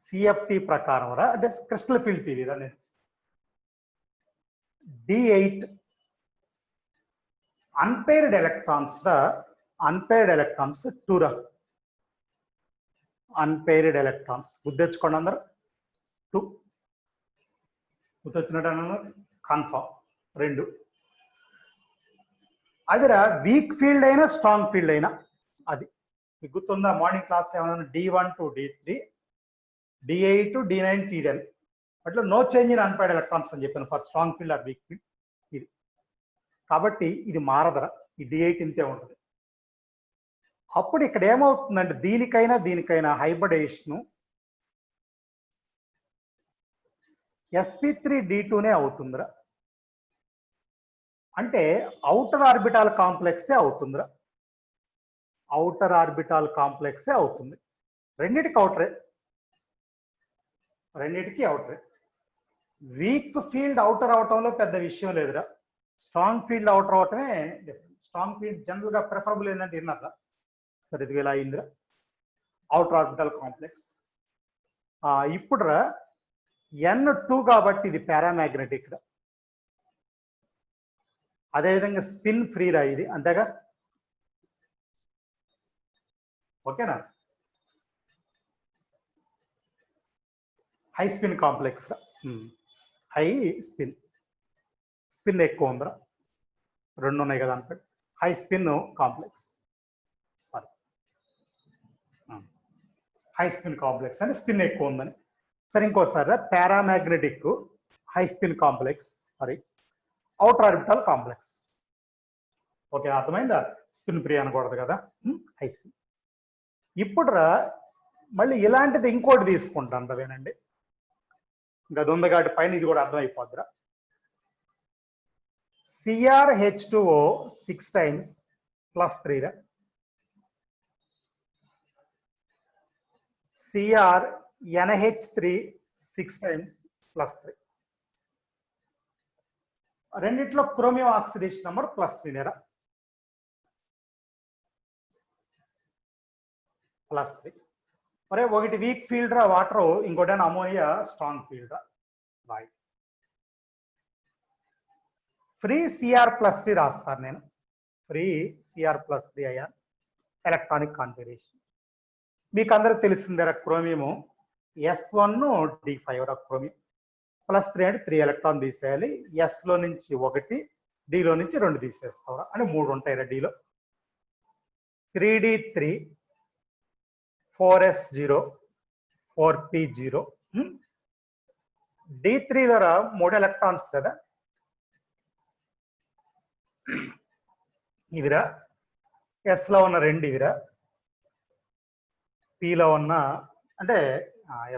[SPEAKER 1] సిఎఫ్టి ప్రకారం రా, అంటే క్రిస్టల్ ఫీల్డ్ థియరీ రా. నేను D8 అన్పేర్డ్ ఎలక్ట్రాన్స్ రా, అన్పేర్డ్ ఎలక్ట్రాన్స్ 2 రా. అన్పేర్డ్ ఎలక్ట్రాన్స్ గుర్తెచ్చుకోండి అందరు, 2 గుర్తొచ్చినట్టు అన్నారు, కన్ఫర్మ్ 2. అదిరా వీక్ ఫీల్డ్ అయినా స్ట్రాంగ్ ఫీల్డ్ అయినా, అది మీకు గుర్తుందా? మార్నింగ్ క్లాస్ ఏమన్నా D1 to D3, D8 to D9 T10 అట్లా no change in unpaired electrons అని చెప్పాను for strong field or weak field. ఇది కాబట్టి ఇది మారదరా, ఈ D8 ఇంతే ఉంటుంది. అప్పుడు ఇక్కడ ఏమవుతుందంటే దీనికైనా హైబ్రిడేషన్ sp3d2నే అవుతుందిరా. అంటే అవుటర్ ఆర్బిటాల్ కాంప్లెక్సే అవుతుందిరా, అవుటర్ ఆర్బిటాల్ కాంప్లెక్సే అవుతుంది. రెండిటికి అవుటరే, రెండిటికి అవుటరే. వీక్ ఫీల్డ్ అవుటర్ అవటంలో పెద్ద విషయం లేదురా, స్ట్రాంగ్ ఫీల్డ్ అవుటర్ అవటమే డిఫరెంట్. స్ట్రాంగ్ ఫీల్డ్ జనరల్ గా ప్రిఫరబుల్ ఏంటంటే విన్నారా. సరే ఇది ఇలా అయిందిరా, అవుటర్ ఆర్బిటల్ కాంప్లెక్స్. ఇప్పుడు రా N2 కాబట్టి ఇది పారామాగ్నెటిక్ రా, అదేవిధంగా స్పిన్ ఫ్రీ రా ఇది, అంతేగా? ఓకేనా? హై స్పిన్ కాంప్లెక్స్ రా, హై స్పిన్ ఎక్కువ ఉందిరా, 2 ఉన్నాయి కదా అంటే high spin complex. Sorry, high spin complex అని స్పిన్ ఎక్కువ ఉందని. సరే ఇంకోసారి paramagnetic high spin complex, sorry outer orbital complex. Okay, అర్థమైందా? స్పిన్ ఫ్రీ అనకూడదు కదా, హై స్పిన్. ఇప్పుడు మళ్ళీ ఇలాంటిది ఇంకోటి తీసుకుంటాను రవేనండి. ఇంకా అది ఉంది కాబట్టి పైన ఇది కూడా అర్థమైపోద్దిరా. CrH2O 6 times +3 రా. CrNH3 6 times +3. రెండిట్లో క్రోమియం ఆక్సిడేషన్ నెంబర్ +3 నేరా. +3. మరి ఒకటి వీక్ ఫీల్డ్ రా వాటర్, ఇంకోటి అమోనియా స్ట్రాంగ్ ఫీల్డ్ రా. రైట్. ఫ్రీ Cr+3 రాస్తాను నేను. ఫ్రీ Cr+3 అయ్యా ఎలక్ట్రానిక్ కాన్ఫిగరేషన్. మీకు అందరికి తెలిసిందే క్రోమియము S1D5 క్రోమియం +3 అంటే 3 ఎలక్ట్రాన్ తీసేయాలి. S లో నుంచి 1, D లో నుంచి 2 తీసేస్తావా అంటే 3 ఉంటాయి రా Dలో. 3D3 4S0 4P0. D3 లో 3 ఎలక్ట్రాన్స్ కదా ఇవిరా. S లో ఉన్న 2 ఇవిరా. P లో ఉన్న అంటే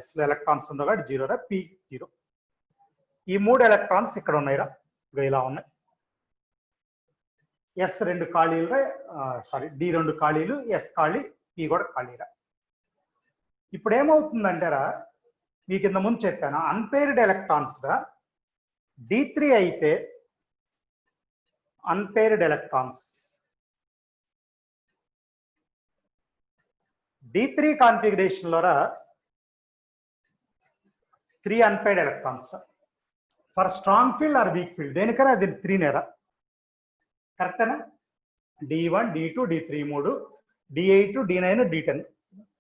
[SPEAKER 1] S లో ఎలక్ట్రాన్స్ ఉందో కాబట్టి 0 రా. P0. ఈ 3 ఎలక్ట్రాన్స్ ఇక్కడ ఉన్నాయిరా. ఇలా ఉన్నాయి. S 2 ఖాళీలు, సారీ D 2 ఖాళీలు, S ఖాళీ, P కూడా ఖాళీరా. ఇప్పుడు ఏమవుతుందంటారా, మీకు ఇంత ముందు చెప్పాను అన్పేర్డ్ ఎలక్ట్రాన్స్ గా D3 అయితే అన్పేర్డ్ ఎలక్ట్రాన్స్ D3 కాన్ఫిగరేషన్ లో 3 unpaired electrons for strong field or weak field దేనికైనా అది 3 నేరా. కరెక్టేనా. D1 D2 D3 3, D8 D9 D10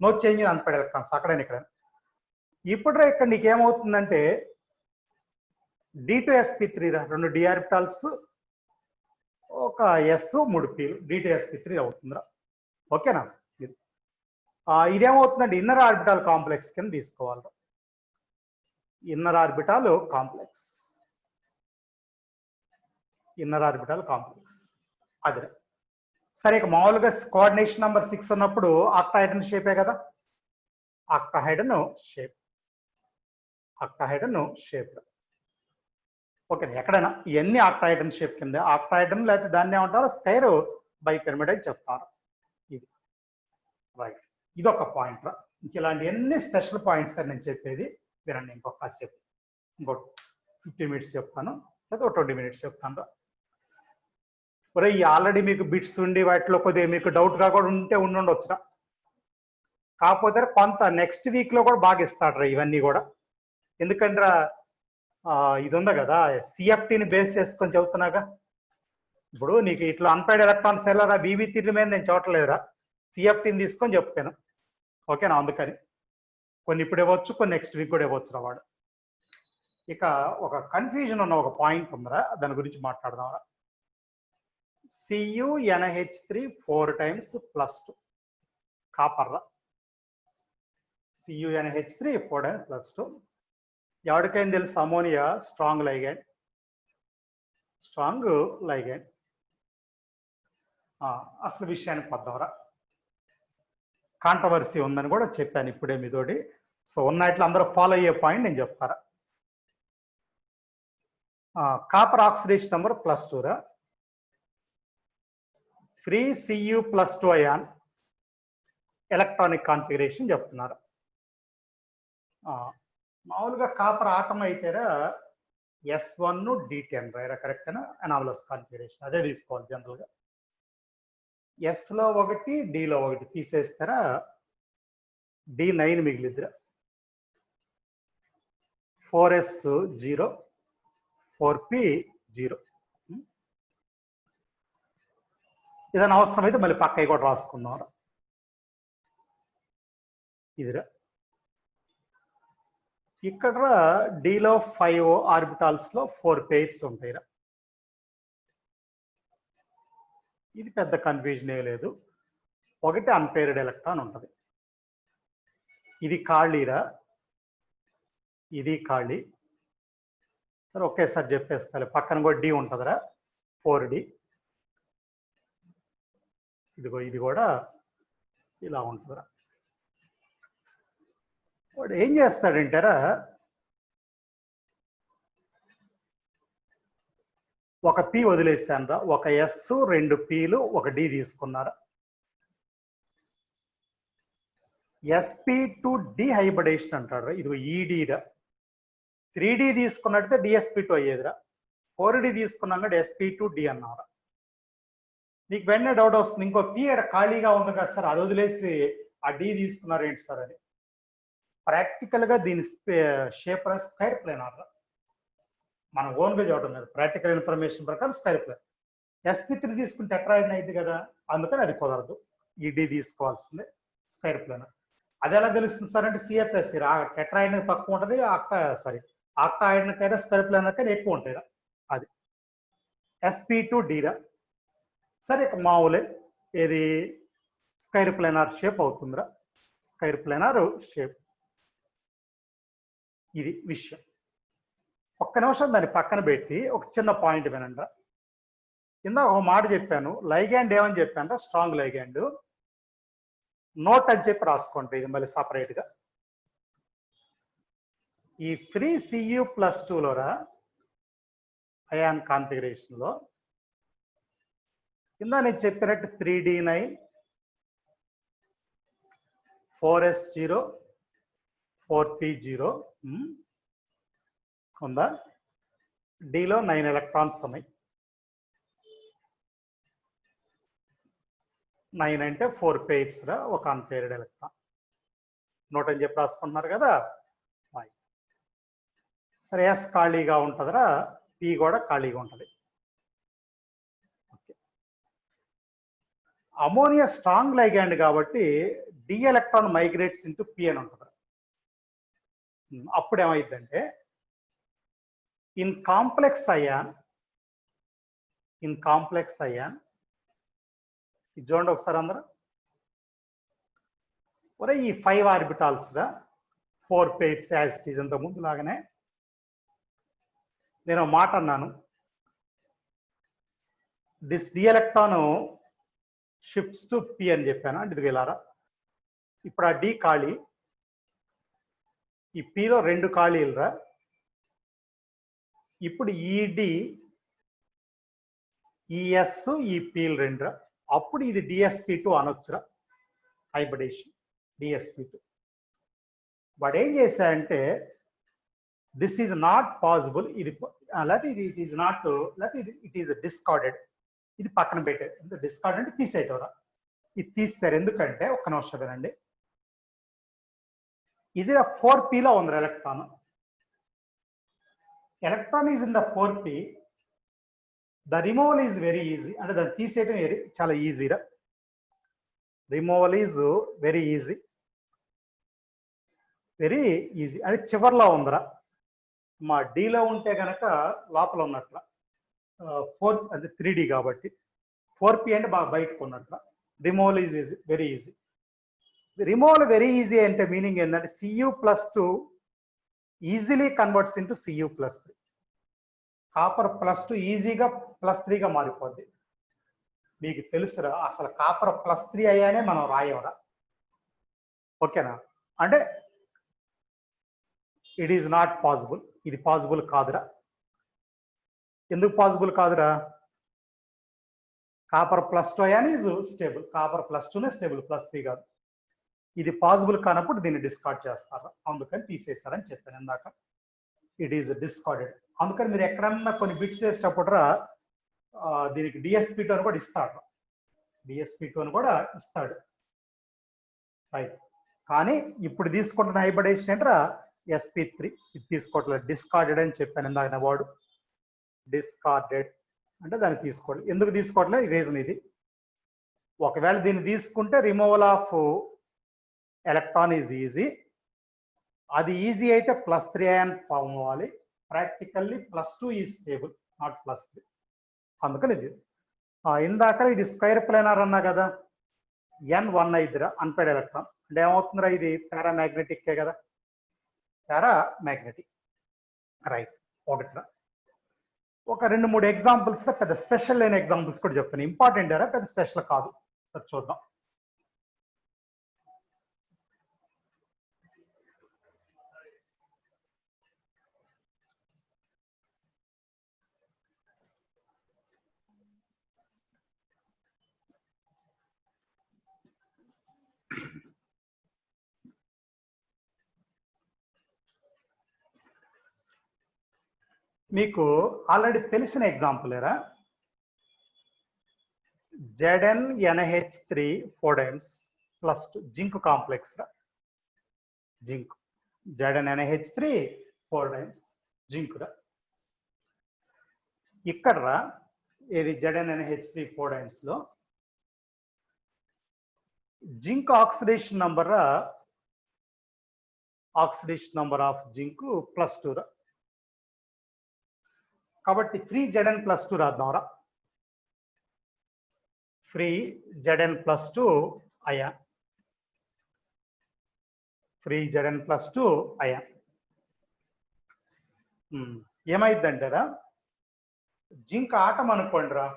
[SPEAKER 1] no change in unpaired electrons అక్కడైనా ఇక్కడ. ఇప్పుడు ఇక్కడ నీకేమవుతుందంటే D2sp3 రా. 2 d ఆర్బిటాల్స్, ఒక S 3 P D2sp3 అవుతుందిరా. ఓకేనా. ఇదేమవుతుందంటే ఇన్నర్ ఆర్బిటాల్ కాంప్లెక్స్ కింద తీసుకోవాలి. Inner orbital complex, inner orbital complex అదే. సరే ఇక మామూలుగా కోఆర్డినేషన్ నెంబర్ 6 ఉన్నప్పుడు ఆక్టాహైడ్రన్ షేపే కదా. ఆక్టాహైడ్రన్ షేప్, ఆక్టాహైడ్రన్ షేప్. ఓకే. ఎక్కడైనా ఇవన్నీ ఆక్టాహైడ్రన్ షేప్ కింద. ఆక్టాహైడ్రన్ లేకపోతే దాన్ని ఏమంటారు స్క్వేర్ బైపిరమిడ్ అని చెప్తారు. ఇది రైట్. ఇది ఒక పాయింట్ రా. ఇంక ఇలాంటి ఎన్ని స్పెషల్ పాయింట్స్ అని నేను చెప్పేది వినండి. ఇంకొక కాసేపు, ఇంకో 50 minutes చెప్తాను, లేదా 20 minutes చెప్తాను రా. ఒరే ఆల్రెడీ మీకు బిట్స్ ఉండి వాటిలో కొద్దిగా మీకు డౌట్గా కూడా ఉండొచ్చురా. కాకపోతే కొంత నెక్స్ట్ వీక్ లో కూడా బాగా ఇస్తాడు రా ఇవన్నీ కూడా. ఎందుకంటే ఇది ఉంది కదా సిఎఫ్టీని బేస్ చేసుకొని చెబుతున్నాగా. ఇప్పుడు నీకు ఇట్లా అన్పైడ్ ఎలక్ట్రాన్స్ ఎలా బీవీ3 మీద నేను చూడలేదురా, సిఎఫ్టీని తీసుకొని చెప్తాను. ఓకేనా. అందుకని కొన్ని ఇప్పుడు ఇవ్వచ్చు, కొన్ని నెక్స్ట్ వీక్ కూడా ఇవ్వచ్చు రా వాడు. ఇక ఒక కన్ఫ్యూజన్ ఉన్న ఒక పాయింట్ ఉందిరా, దాని గురించి మాట్లాడదాం రా. CuNH3 4 times +2 కాపర్ రా. CuNH3 4 times +2. ఎవరికైనా తెలుసు ammonia strong ligand, strong ligand. అసలు విషయానికి వద్దాంరా. కాంట్రవర్సీ ఉందని కూడా చెప్పాను ఇప్పుడే మీతోటి. సో ఉన్నట్లు అందరూ ఫాలో అయ్యే పాయింట్ నేను చెప్తారా. కాపర్ ఆక్సిడేషన్ నెంబర్ +2 రా. Free Cu+2 ion electronic configuration చెప్తున్నారు. మామూలుగా కాపర్ ఆటం అయితేరా S1 D10 రైరా. కరెక్టేనా. అనామలస్ కాన్ఫిగరేషన్ అదే తీసుకోవాలి జనరల్గా. S లో 1 D లో 1 తీసేస్తారా D9 మిగిలిద్దిరా. 4S0 4P0. ఏదైనా అవసరం అయితే మళ్ళీ పక్కకి కూడా రాసుకుందాం. ఇదిరా. ఇక్కడ Dలో 5 ఆర్బిటాల్స్ లో 4 pairs ఉంటాయిరా. ఇది పెద్ద కన్ఫ్యూజన్ ఏ లేదు. ఒకటి అన్పేర్డ్ ఎలక్ట్రాన్ ఉంటుంది. ఇది ఖాళీరా, ఇది ఖాళీ. సరే ఒకేసారి చెప్పేస్తా. పక్కన కూడా D ఉంటుందిరా 4D. ఇదిగో ఇది కూడా ఇలా ఉంటుందిరా. వాడు ఏం చేస్తాడంటారా, ఒక పి వదిలేసాను, ఒక ఎస్, 2 పీలు, ఒక డి తీసుకున్నారు. ఎస్పీ టు డిహైబ్రిడేషన్ అంటాడు. ఇది ఈడీరా. 3D తీసుకున్నట్టే DSP to అయ్యేదిరా. 4D తీసుకున్నాక ఎస్పీ టు డి అన్నారు. నీకు వెంటనే డౌట్ వస్తుంది, ఇంకో పి ఇక్కడ ఖాళీగా ఉంది కదా సార్, అది వదిలేసి ఆ డి తీసుకున్నారు ఏంటి సార్ అని. ప్రాక్టికల్ గా దీని షేప్ స్క్వేర్ ప్లేనర్. మనం ఓన్ గా చూడటం లేదు, ప్రాక్టికల్ ఇన్ఫర్మేషన్ ప్రకారం స్క్వేర్ ప్లేన్. SP3 తీసుకుంటే టెట్రాయిడ్ అయింది కదా, అందుకని అది కుదరదు. ఈ డి తీసుకోవాల్సిందే, స్క్వేర్ ప్లేనర్. అది ఎలా తెలుస్తుంది సార్ అంటే సిఎఫ్ఎస్ టెట్రాయిడ్ తక్కువ ఉంటుంది, ఆక్టాయిడ్ కైనా స్క్వేర్ ప్లేనర్ కైనా ఎక్కువ ఉంటాయి. అది SP2D రా. సరే ఇక మామూలే, ఏది స్క్వేర్ ప్లేనర్ షేప్ అవుతుందిరా. Square planar shape. ఇది విషయం. ఒక్క నిమిషం దాన్ని పక్కన పెట్టి ఒక చిన్న పాయింట్ వినండి. కింద ఒక మాట చెప్పాను, లైగ్యాండ్ ఏమని చెప్పాను, స్ట్రాంగ్ లైగ్యాండ్. నోట్ అని చెప్పి రాసుకోండి, ఇది మళ్ళీ సపరేట్ గా. ఈ ఫ్రీ Cu+2లోరా అయాన్ కాన్ఫిగరేషన్ లో కింద నేను చెప్పినట్టు 3D9, 4s0, 4p0 ఉందా. డిలో 9 ఎలక్ట్రాన్స్ ఉన్నాయి. 9 అంటే 4 pairs రా, ఒక అన్పేర్డ్ ఎలక్ట్రాన్. నోట్ అని చెప్పి రాసుకుంటున్నారు కదా. సరే, ఎస్ ఖాళీగా ఉంటుందిరా, పి కూడా ఖాళీగా ఉంటుంది. అమోనియా స్ట్రాంగ్ లైగ్యాండ్ కాబట్టి d electron migrates into p అని ఉంటుంది. అప్పుడు ఏమైందంటే ఇన్ కాంప్లెక్స్ అయాన్ ఇది చూడండి ఒకసారి అందరూ. ఒరే ఈ 5 ఆర్బిటాల్స్ గా 4 pairs యాజ్ ఇట్ ఈజ్, ఇంత ముందు లాగానే నేను మాట అన్నాను, this d electron shifts to p అని చెప్పాను. అంటే ఇది వెళ్ళారా. ఇప్పుడు ఆ డి ఖాళీ, ఈ పిలో 2 ఖాళీలురా. ఇప్పుడు ఈ డి, ఈ ఎస్, ఈ పీలు 2 రా. అప్పుడు ఇది డిఎస్పి2 అనొచ్చురా, హైబ్రిడేషన్ డిఎస్పి2. వాడు ఏం చేశాడంటే దిస్ ఈజ్ నాట్ పాసిబుల్, ఇది లేకపోతే ఇది ఇట్ ఈజ్ నాట్, లేకపోతే ఇట్ ఈజ్ డిస్కార్డెడ్. ఇది పక్కన పెట్టారు. డిస్కార్డ్ అంటే తీసేయటరా. ఇది తీస్తారు ఎందుకంటే, ఒక్క నిమిషం వినండి. ఇది 4pలో ఉంది electron. Electron is in the 4p. The removal is very easy. అంటే దాన్ని తీసేయడం చాలా ఈజీరా. Removal is very easy, very easy. అది చివర్లో ఉందిరా. మా డిలో ఉంటే కనుక లోపల ఉన్నట్ల, 4 అది 3D కాబట్టి 4p అంటే బాగా బయటకు ఉన్నట్ల. Removal is easy, very easy. Removal very easy అంటే మీనింగ్ ఏంటంటే Cu+2 easily converts into Cu+3. Copper +2 ఈజీగా +3గా మారిపోద్ది. మీకు తెలుసురా, అసలు కాపర్ +3 అయ్యానే మనం రాయవరా. ఓకేనా. అంటే ఇట్ ఈజ్ నాట్ పాసిబుల్. ఇది పాసిబుల్ కాదురా. ఎందుకు పాసిబుల్ కాదురా? Copper +2 ion is stable. కాపర్ +2నే స్టేబుల్, +3 కాదు. ఇది పాసిబుల్ కానప్పుడు దీన్ని డిస్కార్డ్ చేస్తారు, అందుకని తీసేస్తారని చెప్పాను ఇందాక. It is discarded. అందుకని మీరు ఎక్కడన్నా కొన్ని బిట్స్ చేసేటప్పుడు దీనికి డిఎస్పి2 అని కూడా ఇస్తాడు. డిఎస్పి2 అని కూడా ఇస్తాడు. రైట్. కానీ ఇప్పుడు తీసుకుంటున్న హైబ్రిడేషన్ ఏంట్రా, SP3. ఇది తీసుకోవట్లేదు, డిస్కార్డెడ్ అని చెప్పాను ఇందాక. వాడు డిస్కార్డెడ్ అంటే దాన్ని తీసుకోవాలి. ఎందుకు తీసుకోవట్లేదు, ఈ రీజన్ ఇది. ఒకవేళ దీన్ని తీసుకుంటే removal of electron is easy. అది ఈజీ అయితే +3 అయాన్ ఫామ్ అవ్వాలి. Practically +2 is stable, not +3. అందుకని ఇది ఇందాక ఇది స్క్వేర్ ప్లేనర్ అన్నా కదా. N1 అయిద్దిరా unpaired electron. అంటే ఏమవుతుందిరా, ఇది పారామాగ్నెటిక్కే కదా, పారామాగ్నెటిక్. రైట్. ఒకటిరా. ఒక 2-3 ఎగ్జాంపుల్స్, పెద్ద స్పెషల్ లేని ఎగ్జాంపుల్స్ కూడా చెప్తాను. ఇంపార్టెంట్ era, పెద్ద స్పెషల్ కాదు. చూద్దాం. మీకు ఆల్రెడీ తెలిసిన ఎగ్జాంపుల్ ఏరా, ZnNH3 4 times plus zinc complex రా, జింక్ ZnNH3 4 times జింక్ రా. ఇక్కడ రా ఇది ZnNH3 4 times లో జింక్ ఆక్సిడేషన్ నంబర్ రా, ఆక్సిడేషన్ నంబర్ ఆఫ్ జింక్ +2 రా. కాబట్టి ఫ్రీ Zn+2 రాద్దాం రా. Free Zn+2 ion, free Zn+2 ion. ఏమైందంటారా, జింక్ ఆటం అనుకోండి రా,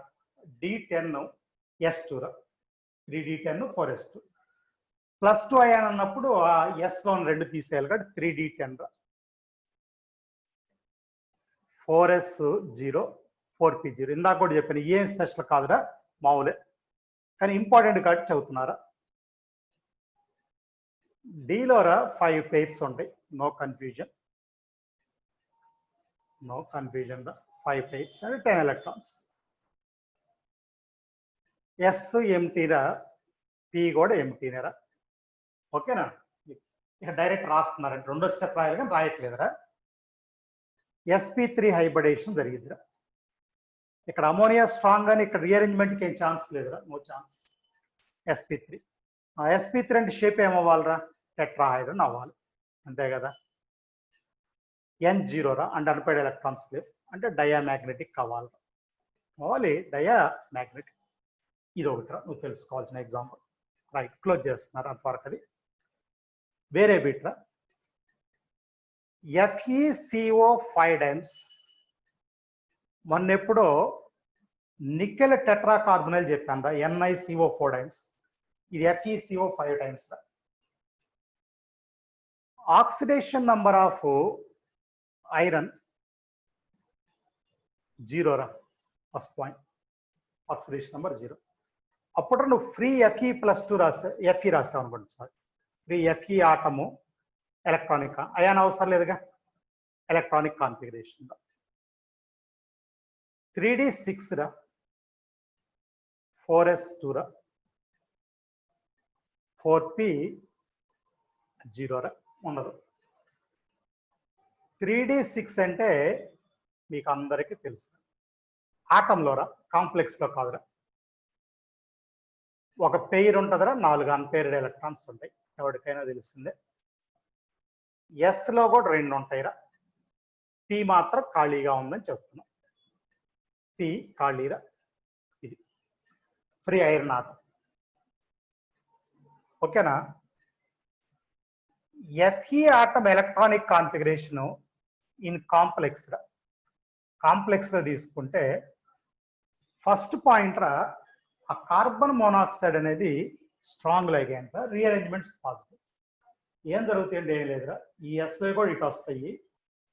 [SPEAKER 1] D10S2 రా, 3D10 4S2 +2 అయాన్ అన్నప్పుడు ఆ S1 2 తీసేయాలి కాబట్టి 3D10 రా, 4S0 4P0. ఇందాక కూడా చెప్పాను ఏం స్పెషల్ కాదురా, మామూలే కానీ ఇంపార్టెంట్ కాబట్టి చదువుతున్నారా. డీలోరా 5 pairs ఉంటాయి, నో కన్ఫ్యూజన్, నో కన్ఫ్యూజన్ రా. 5 pairs అంటే 10 electrons. S ఎంటీరా, P కూడా ఎంటీనేరా. ఓకేనా, ఇక డైరెక్ట్ రాస్తున్నారంటే రెండో స్టెప్ రాయాలి కానీ రాయట్లేదురా. sp3 హైబ్రిడేషన్ జరిగిందిరా. ఇక్కడ అమోనియా స్ట్రాంగ్ అని ఇక్కడ రీఅరేంజ్మెంట్కి ఏం ఛాన్స్ లేదురా, నో ఛాన్స్. sp3 sp3 అంటే షేప్ ఏమవ్వాలిరా, టెట్రాహైడ్రన్ అవ్వాలి, అంతే కదా. N0 రా, అంటే అన్పైడ్ ఎలక్ట్రాన్స్ లేవు అంటే డయామాగ్నెటిక్ కావాలి, అవ్వాలి డయామాగ్నెటిక్. ఇది ఒకటి నువ్వు తెలుసుకోవాల్సిన ఎగ్జాంపుల్. రైట్, క్లోజ్ చేస్తున్నారు అంతవరకు. అది వేరే బిట్రా, FeCO 5 times. మొన్న ఎప్పుడో నికెల్ టెట్రాకార్బనైల్ చెప్పాను రా, NiCO 4 times. ఇది FeCO 5 times రా. ఆక్సిడేషన్ నంబర్ ఆఫ్ ఐరన్ 0 రా, ఫస్ట్ పాయింట్, ఆక్సిడేషన్ నంబర్ 0. అప్పుడు నువ్వు ఫ్రీ Fe+2 Fe రాసావు అనుకోండి, sorry, free Fe atom electronic ion అవసరం లేదుగా, ఎలక్ట్రానిక్ కాన్ఫిగరేషన్. 3D6 రా, 4S2 రా, 4P0 రా, ఉండదు. 3D6 అంటే మీకు అందరికీ తెలుసు, ఆటంలో రా, కాంప్లెక్స్ లో కాదురా. ఒక పెయిర్ ఉంటుందిరా, 4 అన్పెయిర్డ్ ఎలక్ట్రాన్స్ ఉంటాయి, ఎవరికైనా తెలిసిందే. S లో కూడా 2 ఉంటాయిరా, P మాత్రం ఖాళీగా ఉందని చెప్తున్నాం. P ఖాళీరా, ఇది ఫ్రీ ఐరన్ ఆటం. ఓకేనా. Fe atom electronic configuration in complex రా, కాంప్లెక్స్ లో తీసుకుంటే ఫస్ట్ పాయింట్ రా, ఆ కార్బన్ మోనాక్సైడ్ అనేది స్ట్రాంగ్ లైగెండ్ రా, రీఅరేంజ్మెంట్స్ పాజిటివ్. ఏం జరుగుతాయండి, ఏం లేదురా, ఈ SO కూడా ఇటు వస్తాయి,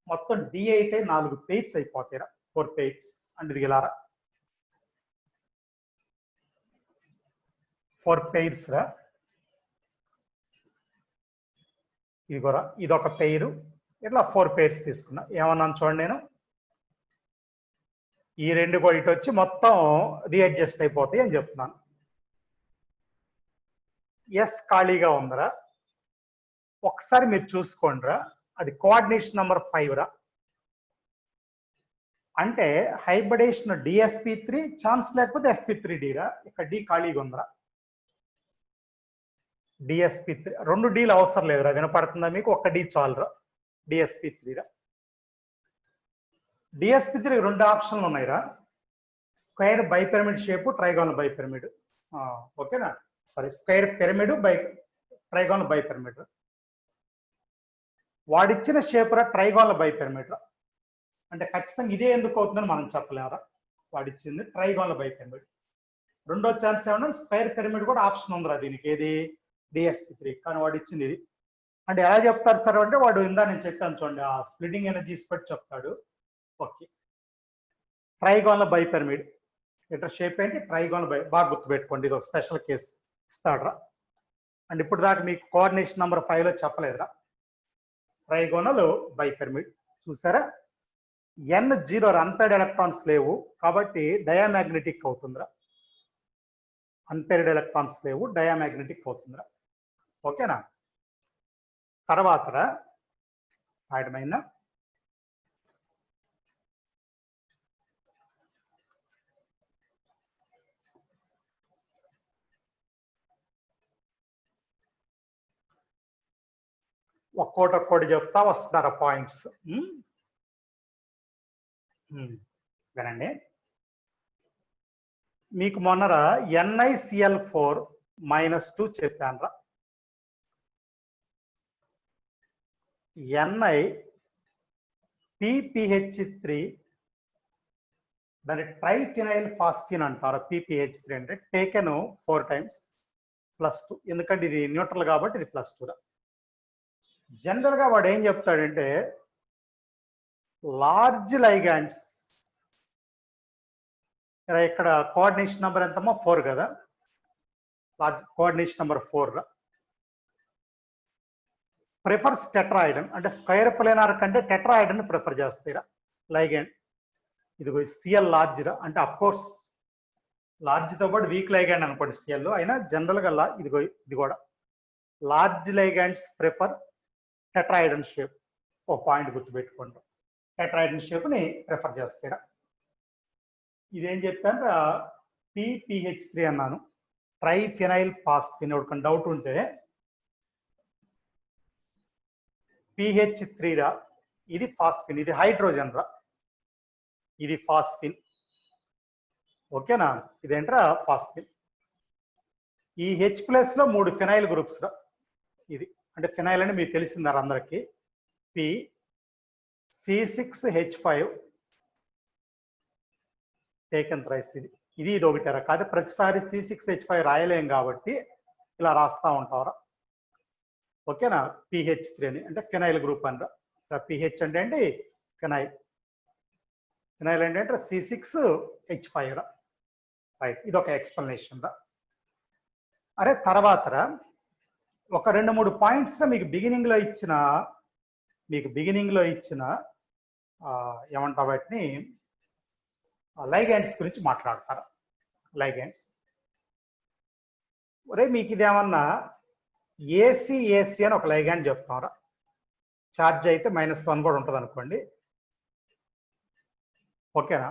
[SPEAKER 1] మొత్తం D8 4 pairs అయిపోతాయిరా, 4 pairs అంటే ఇది ఇలా 4 pairs రా. ఇది కూడా ఇదొక పెయిర్, ఇట్లా 4 pairs తీసుకున్నా. ఏమన్నాను చూడండి, నేను ఈ 2 కూడా ఇటు వచ్చి మొత్తం రీఅడ్జస్ట్ అయిపోతాయి అని చెప్తున్నాను. S ఖాళీగా ఉందిరా, ఒకసారి మీరు చూసుకోండి రా, అది కోఆర్డినేషన్ నంబర్ 5 రా. అంటే హైబ్రిడేషన్ DsP3 ఛాన్స్ లేకపోతే sp3d రా. ఇక్కడ D ఖాళీగా ఉందిరా, DsP3 2 Dలు అవసరం లేదురా, వినపడుతుందా మీకు, ఒక్క D చాలురా, DsP3 రా. DsP3 2 ఆప్షన్లు ఉన్నాయిరా, square bipyramid shape, trigonal bipyramid. ఓకేనా, sorry, square pyramid trigonal bipyramid. వాడిచ్చిన షేప్ రా, ట్రైగోనల్ బైపిరమిడ్ రా. అంటే ఖచ్చితంగా ఇదే ఎందుకు అవుతుందని మనం చెప్పలేమరా, వాడిచ్చింది ట్రైగోనల్ బైపిరమిడ్. రెండో ఛాన్స్ ఏమన్నా స్క్వేర్ పిరమిడ్ కూడా ఆప్షన్ ఉందిరా దీనికి, ఏది DsP3, కానీ వాడు ఇచ్చింది ఇది. అంటే ఎలా చెప్తారు సార్ అంటే, వాడు ఇందా నేను చెప్పాను చూడండి, ఆ స్ప్లిటింగ్ ఎనర్జీస్ బట్టి చెప్తాడు. ఓకే, ట్రైగోనల్ బైపిరమిడ్ ఇట్లా షేప్ ఏంటి, ట్రైగోనల్ బాగా గుర్తుపెట్టుకోండి, ఇది ఒక స్పెషల్ కేసు ఇస్తాడురా. అండ్ ఇప్పుడు దాకా మీకు కోఆర్డినేషన్ నంబర్ 5లో చెప్పలేదురా, ట్రైగోనల్ బైపిరమిడ్ చూసారా. N0 అన్పేర్డ్ ఎలక్ట్రాన్స్ లేవు కాబట్టి డయామాగ్నెటిక్ అవుతుందిరా. అన్పేర్డ్ ఎలక్ట్రాన్స్ లేవు, డయామాగ్నెటిక్ అవుతుందిరా. ఓకేనా? తర్వాత రాయడమైన ఒక్కోటి చెప్తా వస్తున్నారా పాయింట్స్. వినండి. మీకు మొన్నరా NiCl4-2 చెప్పానురా. NiPPH3 దాని ట్రైఫినైల్ ఫాస్ఫిన్ అంటారు. PPH3 అంటే టేకెన్ 4 times +2, ఎందుకంటే ఇది న్యూట్రల్ కాబట్టి ఇది +2రా. జనరల్ గా వాడు ఏం చెప్తాడంటే లార్జ్ లైగాండ్స్, ఇక్కడ కోఆర్డినేషన్ నెంబర్ ఎంతమ్మా 4 కదా, లార్జ్ కోఆర్డినేషన్ నెంబర్ 4 ప్రిఫర్స్ టెట్రాయిడన్, అంటే స్క్వేర్ ప్లేనార్ కంటే టెట్రాయిడన్ ప్రిఫర్ చేస్తాయిరా లైగాండ్. ఇదిగో సిఎల్ లార్జ్ రా, అంటే అఫ్ కోర్స్ లార్జ్ తో పాటు వీక్ లైగాండ్ అనుకోండి సిఎల్, అయినా జనరల్ గా ఇదిగో ఇది కూడా లార్జ్ లైగాండ్స్ ప్రిఫర్ టెట్రాయిడన్ షేప్. ఓ పాయింట్ గుర్తుపెట్టుకోండి, టెట్రాయిడన్ షేప్ ని ప్రిఫర్ చేస్తారా. ఇదేం చెప్పాను PPH3 అన్నాను, ట్రైఫినైల్ ఫాస్ఫిన్. ఎవరికైనా డౌట్ ఉంటే PH3 రా, ఇది ఫాస్ఫిన్, ఇది హైడ్రోజన్ రా, ఇది ఫాస్ఫిన్. ఓకేనా? ఇదేంట్రా ఫాస్ఫిన్. ఈ H+ లో 3 ఫినైల్ గ్రూప్స్ రా. ఇది అంటే ఫినైల్ అని మీకు తెలిసిందారు అందరికి. C6H5 taken thrice. ఇది ఒకటారా, కాదు ప్రతిసారి C6H5 రాయలేం కాబట్టి ఇలా రాస్తా ఉంటారా. ఓకేనా? PH3 అని అంటే ఫినైల్ గ్రూప్ అని రా. PH అంటే ఏంటి ఫినైల్, ఫినైల్ అంటే C6H5 రా. రైట్, ఇది ఒక ఎక్స్ప్లెనేషన్ రా. అరే తర్వాత ఒక 2-3 పాయింట్స్ మీకు బిగినింగ్ లో ఇచ్చిన ఏమంటారు వాటిని లైగాండ్స్ గురించి మాట్లాడతారు. లైగాండ్స్ ఒరే మీకు ఇదేమన్నా ఏసీ అని ఒక లైగాండ్ చెప్తారా. ఛార్జ్ అయితే -1 కూడా ఉంటుంది అనుకోండి. ఓకేనా?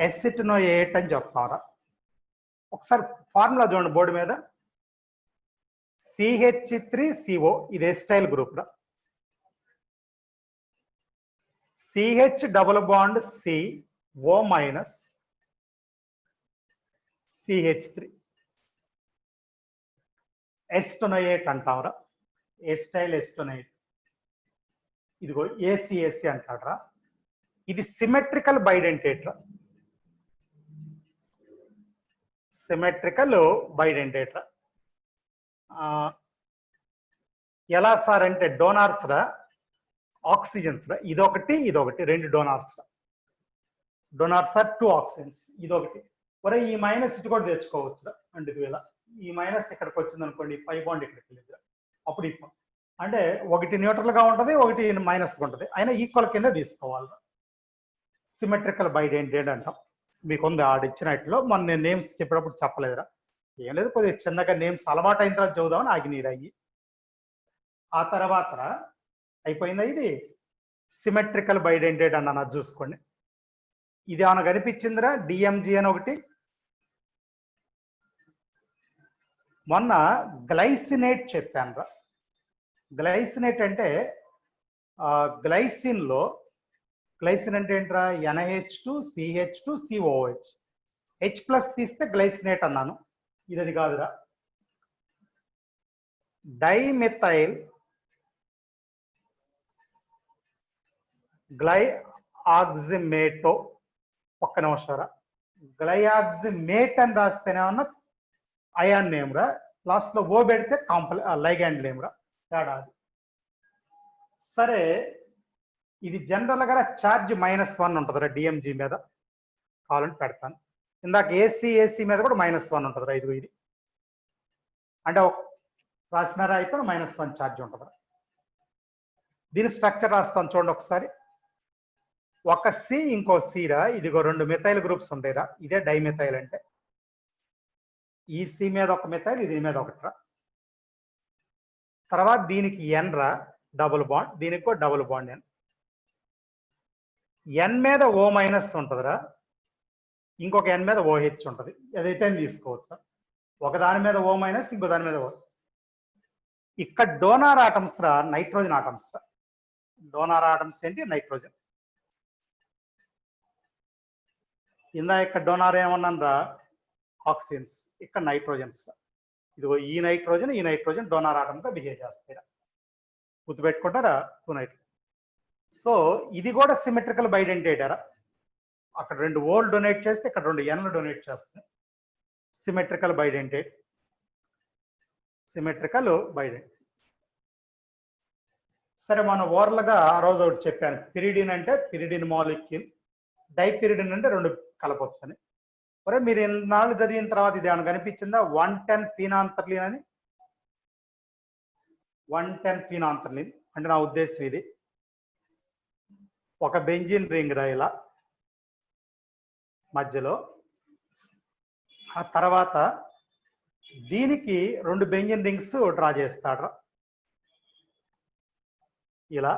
[SPEAKER 1] ఎసిటోనోయేట్ అని చెప్తారా. ఒకసారి ఫార్ములా చూడండి బోర్డు మీద. CH3CO, ఇది ఎస్టైల్ గ్రూప్ రా. CH double bond CO CH3 acetonate అంటావురా. Acetyl acetonate. ఇదిగో ACAC అంటాడ్రా. ఇది సిమెట్రికల్ బైడెంటేట్ రా. సిమెట్రికల్ బైడెంటేట్ రా. ఎలా సార్ అంటే డోనార్స్ రా, ఆక్సిజన్స్ రా. ఇదొకటి 2 డోనార్స్ రా. Donors are 2 oxygens. ఇదొకటి. ఒరే ఈ మైనస్ ఇటు కూడా తెచ్చుకోవచ్చు రా. అంటే ఇలా ఈ మైనస్ ఇక్కడికి వచ్చింది అనుకోండి, 5 బాండ్ ఇక్కడికి వెళ్ళింది. అప్పుడు అంటే ఒకటి న్యూట్రల్ గా ఉంటుంది, ఒకటి మైనస్ ఉంటుంది, అయినా ఈక్వల్ కింద తీసుకోవాలి. సిమెట్రికల్ బైడెంటేట్ అంటాం. మీకు ఉంది ఆడిచ్చినట్లో. మొన్న నేను నేమ్స్ చెప్పినప్పుడు చెప్పలేదురా. ఏం లేదు, కొద్దిగా చిన్నగా నేమ్స్ అలవాటు అయిన తర్వాత చదువుదామని ఆగినీరు అయ్యి. ఆ తర్వాత అయిపోయిందా ఇది సిమెట్రికల్ బైడెంటేట్ అన్న చూసుకోండి. ఇది ఏమైనా కనిపించిందిరా DMG అని ఒకటి. మొన్న గ్లైసినేట్ చెప్పాను రా. గ్లైసినేట్ అంటే గ్లైసిన్ అంటే ఏంట్రా NH2 CH2 COH, H+ తీస్తే గ్లైసినేట్ అన్నాను. ఇది కాదురా. డైమెథైల్ గ్లైఆక్సిమేటో. ఒక్క నిమిషారా. గ్లైఆక్సిమేట్ అని రాస్తేనేమన్నా అయాన్ నేమ్ రా, లాస్ట్ లో ఓ పెడితే లైగాండ్ నేమ్ రా. తేడా అది. సరే, ఇది జనరల్ గా ఛార్జ్ -1 ఉంటుందిరా DMG మీద. కావాలంటే పెడతాను. ఇందాక AC మీద కూడా -1 ఉంటుందిరా. ఇది అంటే రాసినారా అయిపోయిన -1 ఛార్జ్ ఉంటుంది. దీని స్ట్రక్చర్ రాస్తాను చూడండి ఒకసారి. ఒక సి ఇంకో సిరా, ఇదిగో 2 మిథైల్ గ్రూప్స్ ఉంటాయిరా, ఇదే డైమిథైల్ అంటే. ఈ సి మీద ఒక మిథైల్, ఇది మీద ఒకటిరా. తర్వాత దీనికి ఎన్ రా, డబుల్ బాండ్, దీనికి కూడా డబుల్ బాండ్ ఎన్. ఎన్ మీద ఓ మైనస్ ఉంటుందిరా, ఇంకొక ఎన్ మీద ఓహెచ్ ఉంటుంది. ఏదైతే తీసుకోవచ్చు. ఒకదాని మీద ఓ మైనస్, ఇంకో దాని మీద ఓ. ఇక్కడ డోనార్ ఆటమ్స్ రా, నైట్రోజన్ ఆటమ్స్ రా. డోనార్ ఆటమ్స్ ఏంటి? నైట్రోజన్. ఇందా ఇక్కడ డోనార్ ఏమన్నాను రా, ఆక్సిజన్స్. ఇక్కడ నైట్రోజన్స్. ఇదిగో ఈ నైట్రోజన్ డోనార్ ఆటమ్గా బిహేవ్ చేస్తాయి. గుర్తుపెట్టుకుంటారా? 2 నైట్రోజన్. సో ఇది కూడా సిమెట్రికల్ బైడెంటేటరా. అక్కడ 2 ఓల్ డొనేట్ చేస్తే ఇక్కడ 2 ఎన్లు డొనేట్ చేస్తాయి. Symmetrical bidentate. సిమెట్రికల్ బైడెంట్. సరే, మనం ఓవర్లుగా ఆ రోజు ఒకటి చెప్పాను. పిరిడిన్ అంటే పిరిడిన్ మాలిక్యూల్, డైపిరిడిన్ అంటే 2 కలపొచ్చు అని. ఒరే మీరు ఎన్నాళ్ళు చదివిన తర్వాత ఇది ఏమైనా కనిపించిందా? 110 ఫీనాంతర్లిన్ అని. 110 ఫీనాంతర్లిన్ అంటే నా ఉద్దేశం ఇది. ఒక బెంజిన్ రింగ్ రా ఇలా మధ్యలో. ఆ తర్వాత దీనికి 2 బెంజిన్ రింగ్స్ డ్రా చేస్తాడు ఇలా.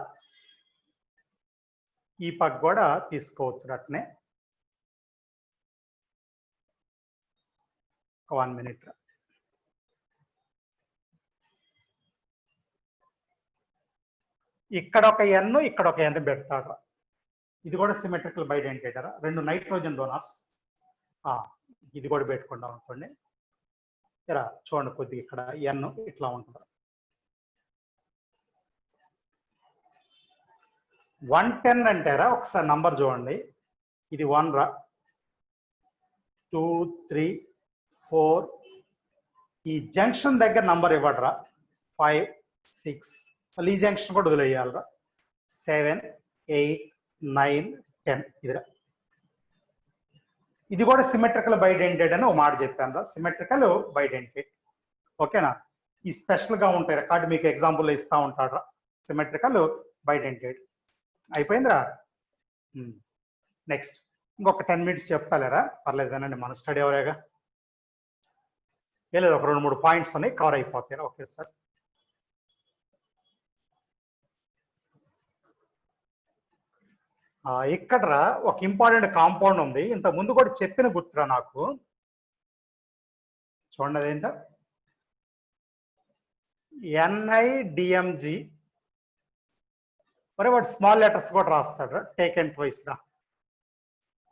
[SPEAKER 1] ఈ పక్క కూడా తీసుకోవచ్చు అట్నే. 1 మినిట్. ఇక్కడ ఒక ఎన్, ఇక్కడ ఒక ఎన్ పెడతాడు. ఇది కూడా సిమెట్రికల్ బైడెంటేటరా. 2 nitrogen donors. ఇది కూడా పెట్టుకుంటాం అనుకోండి. ఇలా చూడండి, కొద్దిగా ఇక్కడ ఎన్ ఇట్లా ఉంటుంది. 110 అంటారా, ఒకసారి నంబర్ చూడండి. ఇది 1 రా, 2, 3, 4. ఈ జంక్షన్ దగ్గర నంబర్ ఇవ్వడరా. 5, 6. ఈ జంక్షన్ కూడా వదిలేయాలరా. 7, 8, 9, 10. ఇదిరా. ఇది కూడా సిమెట్రికల్ బైడెంటేట్ అని ఒక మాట చెప్పాను రా. Symmetrical bidentate. ఓకేనా? ఈ స్పెషల్ గా ఉంటాయి. రికార్డు మీకు ఎగ్జాంపుల్ ఇస్తా ఉంటాడు రా. Symmetrical bidentate. అయిపోయిందిరా. నెక్స్ట్ ఇంకొక 10 మినిట్స్ చెప్తాలేరా, పర్లేదు కానండి, మన స్టడీ అవరేగా. లేదు, ఒక 2-3 పాయింట్స్ ఉన్నాయి, కవర్ అయిపోతాయి. Okay sir. ఇక్కడ ఒక ఇంపార్టెంట్ కాంపౌండ్ ఉంది, ఇంత ముందు కూడా చెప్పిన గుర్తురా నాకు. చూడండి అదేంటో, NIDMG. మరి వాడు స్మాల్ లెటర్స్ కూడా రాస్తాడు. టేక్ అండ్ ట్వైస్ రా.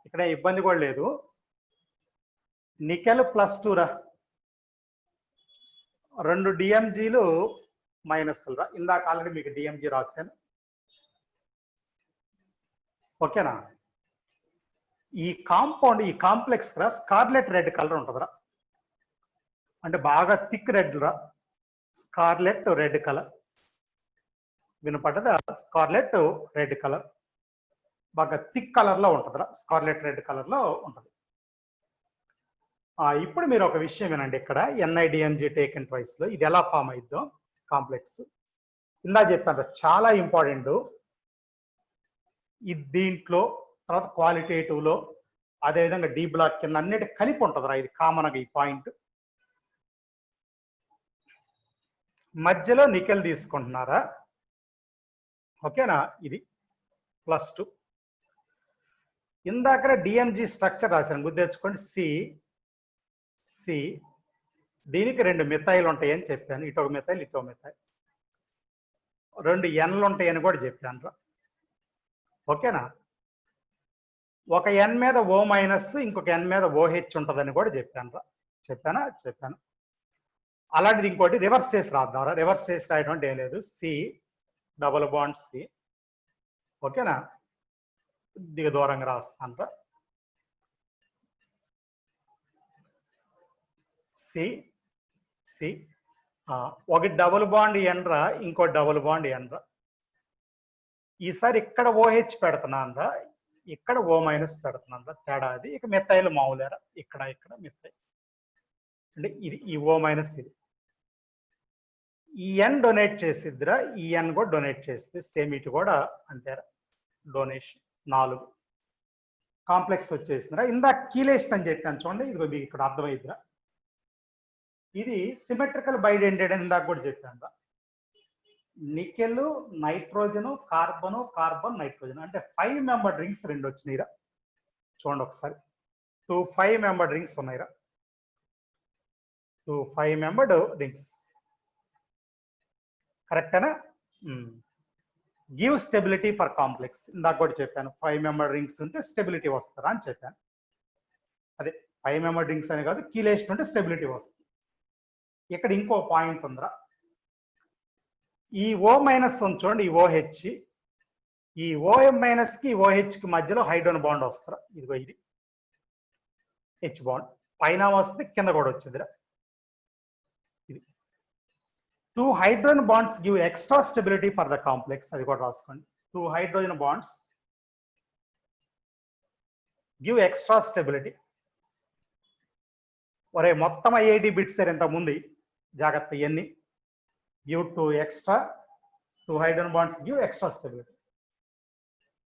[SPEAKER 1] ఇక్కడ ఇబ్బంది కూడా లేదు. నికెల్ +2 రా. 2 డిఎంజీలు మైనస్లు రా. ఇందాక ఆల్రెడీ మీకు డిఎంజీ రాశాను. ఓకేనా? ఈ కాంపౌండ్, ఈ కాంప్లెక్స్ రా, స్కార్లెట్ రెడ్ కలర్ ఉంటుందిరా. అంటే బాగా థిక్ రెడ్ రా. స్కార్లెట్ రెడ్ కలర్ వినపడ్డదా? స్కార్లెట్ రెడ్ కలర్ బాగా థిక్ కలర్ లో ఉంటుందిరా. స్కార్లెట్ రెడ్ కలర్ లో ఉంటుంది. ఇప్పుడు మీరు ఒక విషయం వినండి. ఇక్కడ NIDMG టేక్ అండ్ ట్వైస్ లో ఇది ఎలా ఫామ్ అయిద్దో కాంప్లెక్స్. ఇందా చెప్పాను, చాలా ఇంపార్టెంట్. ఇది దీంట్లో తర్వాత క్వాలిటేటివ్ లో, అదేవిధంగా డి బ్లాక్ కింద అన్నిటి కలిపి ఉంటుందిరా. ఇది కామన్ గా ఈ పాయింట్. మధ్యలో నికెల్ తీసుకుంటున్నారా. ఓకేనా? ఇది +2. ఇందాక డిఎంజీ స్ట్రక్చర్ రాశాను, గుర్తెచ్చుకోండి. సి దీనికి 2 మిథైల్ ఉంటాయని చెప్పాను. ఇటొక మిథైల్, ఇటొక మిథైల్. 2 ఎన్లు ఉంటాయని కూడా చెప్పాను రా. ఓకేనా? ఒక ఎన్ మీద ఓ మైనస్, ఇంకొక ఎన్ మీద ఓహెచ్ ఉంటుందని కూడా చెప్పాను రా. చెప్పాను. అలాంటిది ఇంకోటి రివర్స్ చేసి రాద్దాం రా. రివర్స్ చేసి రాయడం అంటే ఏం లేదు. C double bond C. ఓకేనా? కొద్దిగా దూరంగా రాస్తాను రా. సి ఒకటి డబుల్ బాండ్ ఎన్ రా, ఇంకో డబుల్ బాండ్ ఎన్ రా. ఈసారి ఇక్కడ ఓహెచ్ పెడుతున్నాను రా, ఇక్కడ ఓ మైనస్ పెడుతున్నాను రా. తేడా అది. ఇక మిథైల్ మామూలేరా. ఇక్కడ మిథైల్ అంటే ఇది, ఈ ఓ మైనస్ ఇది. ఈ ఎన్ డొనేట్ చేసిద్దిరా, ఈ ఎన్ కూడా డొనేట్ చేస్తే సేమ్ ఇటు కూడా అంతేరా. డొనేషన్ 4 కాంప్లెక్స్ వచ్చేసిందిరా. ఇందాక కీలేషన్ అని చెప్పాను చూడండి, ఇదిగో మీకు ఇక్కడ అర్థమైందిరా. ఇది సిమెట్రికల్ బైడెంటెడ్ అని ఇందాక కూడా చెప్పాను. Nickel, nitrogen, carbon, carbon, nitrogen అంటే 5 మెంబర్ రింగ్స్ 2 వచ్చినాయిరా. చూడండి ఒకసారి, 2 5 మెంబర్ రింగ్స్ ఉన్నాయిరా. 2 5 మెంబర్డ్ రింగ్స్ కరెక్టేనా? గివ్ స్టెబిలిటీ ఫర్ కాంప్లెక్స్ ఇందాక కూడా చెప్పాను. 5 మెంబర్ రింగ్స్ ఉంటే స్టెబిలిటీ వస్తుందా అని చెప్పాను. అదే 5 మెంబర్ రింగ్స్ అని కాదు, కీలేషన్ ఉంటే స్టెబిలిటీ వస్తుంది. ఇక్కడ ఇంకో పాయింట్ ఉందిరా. ఈ ఓ మైనస్ ఉంది చూడండి, ఈ ఓహెచ్, ఈ ఓఎం మైనస్ కి ఓహెచ్ కి మధ్యలో హైడ్రోజన్ బాండ్ వస్తారా. ఇదిగో ఇది హెచ్ బాండ్ పైన వస్తుంది, కింద కూడా వచ్చిందిరా. ఇది 2 hydrogen bonds give extra stability for the complex. అది కూడా రాసుకోండి. 2 hydrogen bonds give extra stability. ఒరే మొత్తం ఐఐడి బిట్స్ ఇంత ముందు జాగ్రత్త, ఇవన్నీ give 2 hydrogen bonds give extra stability.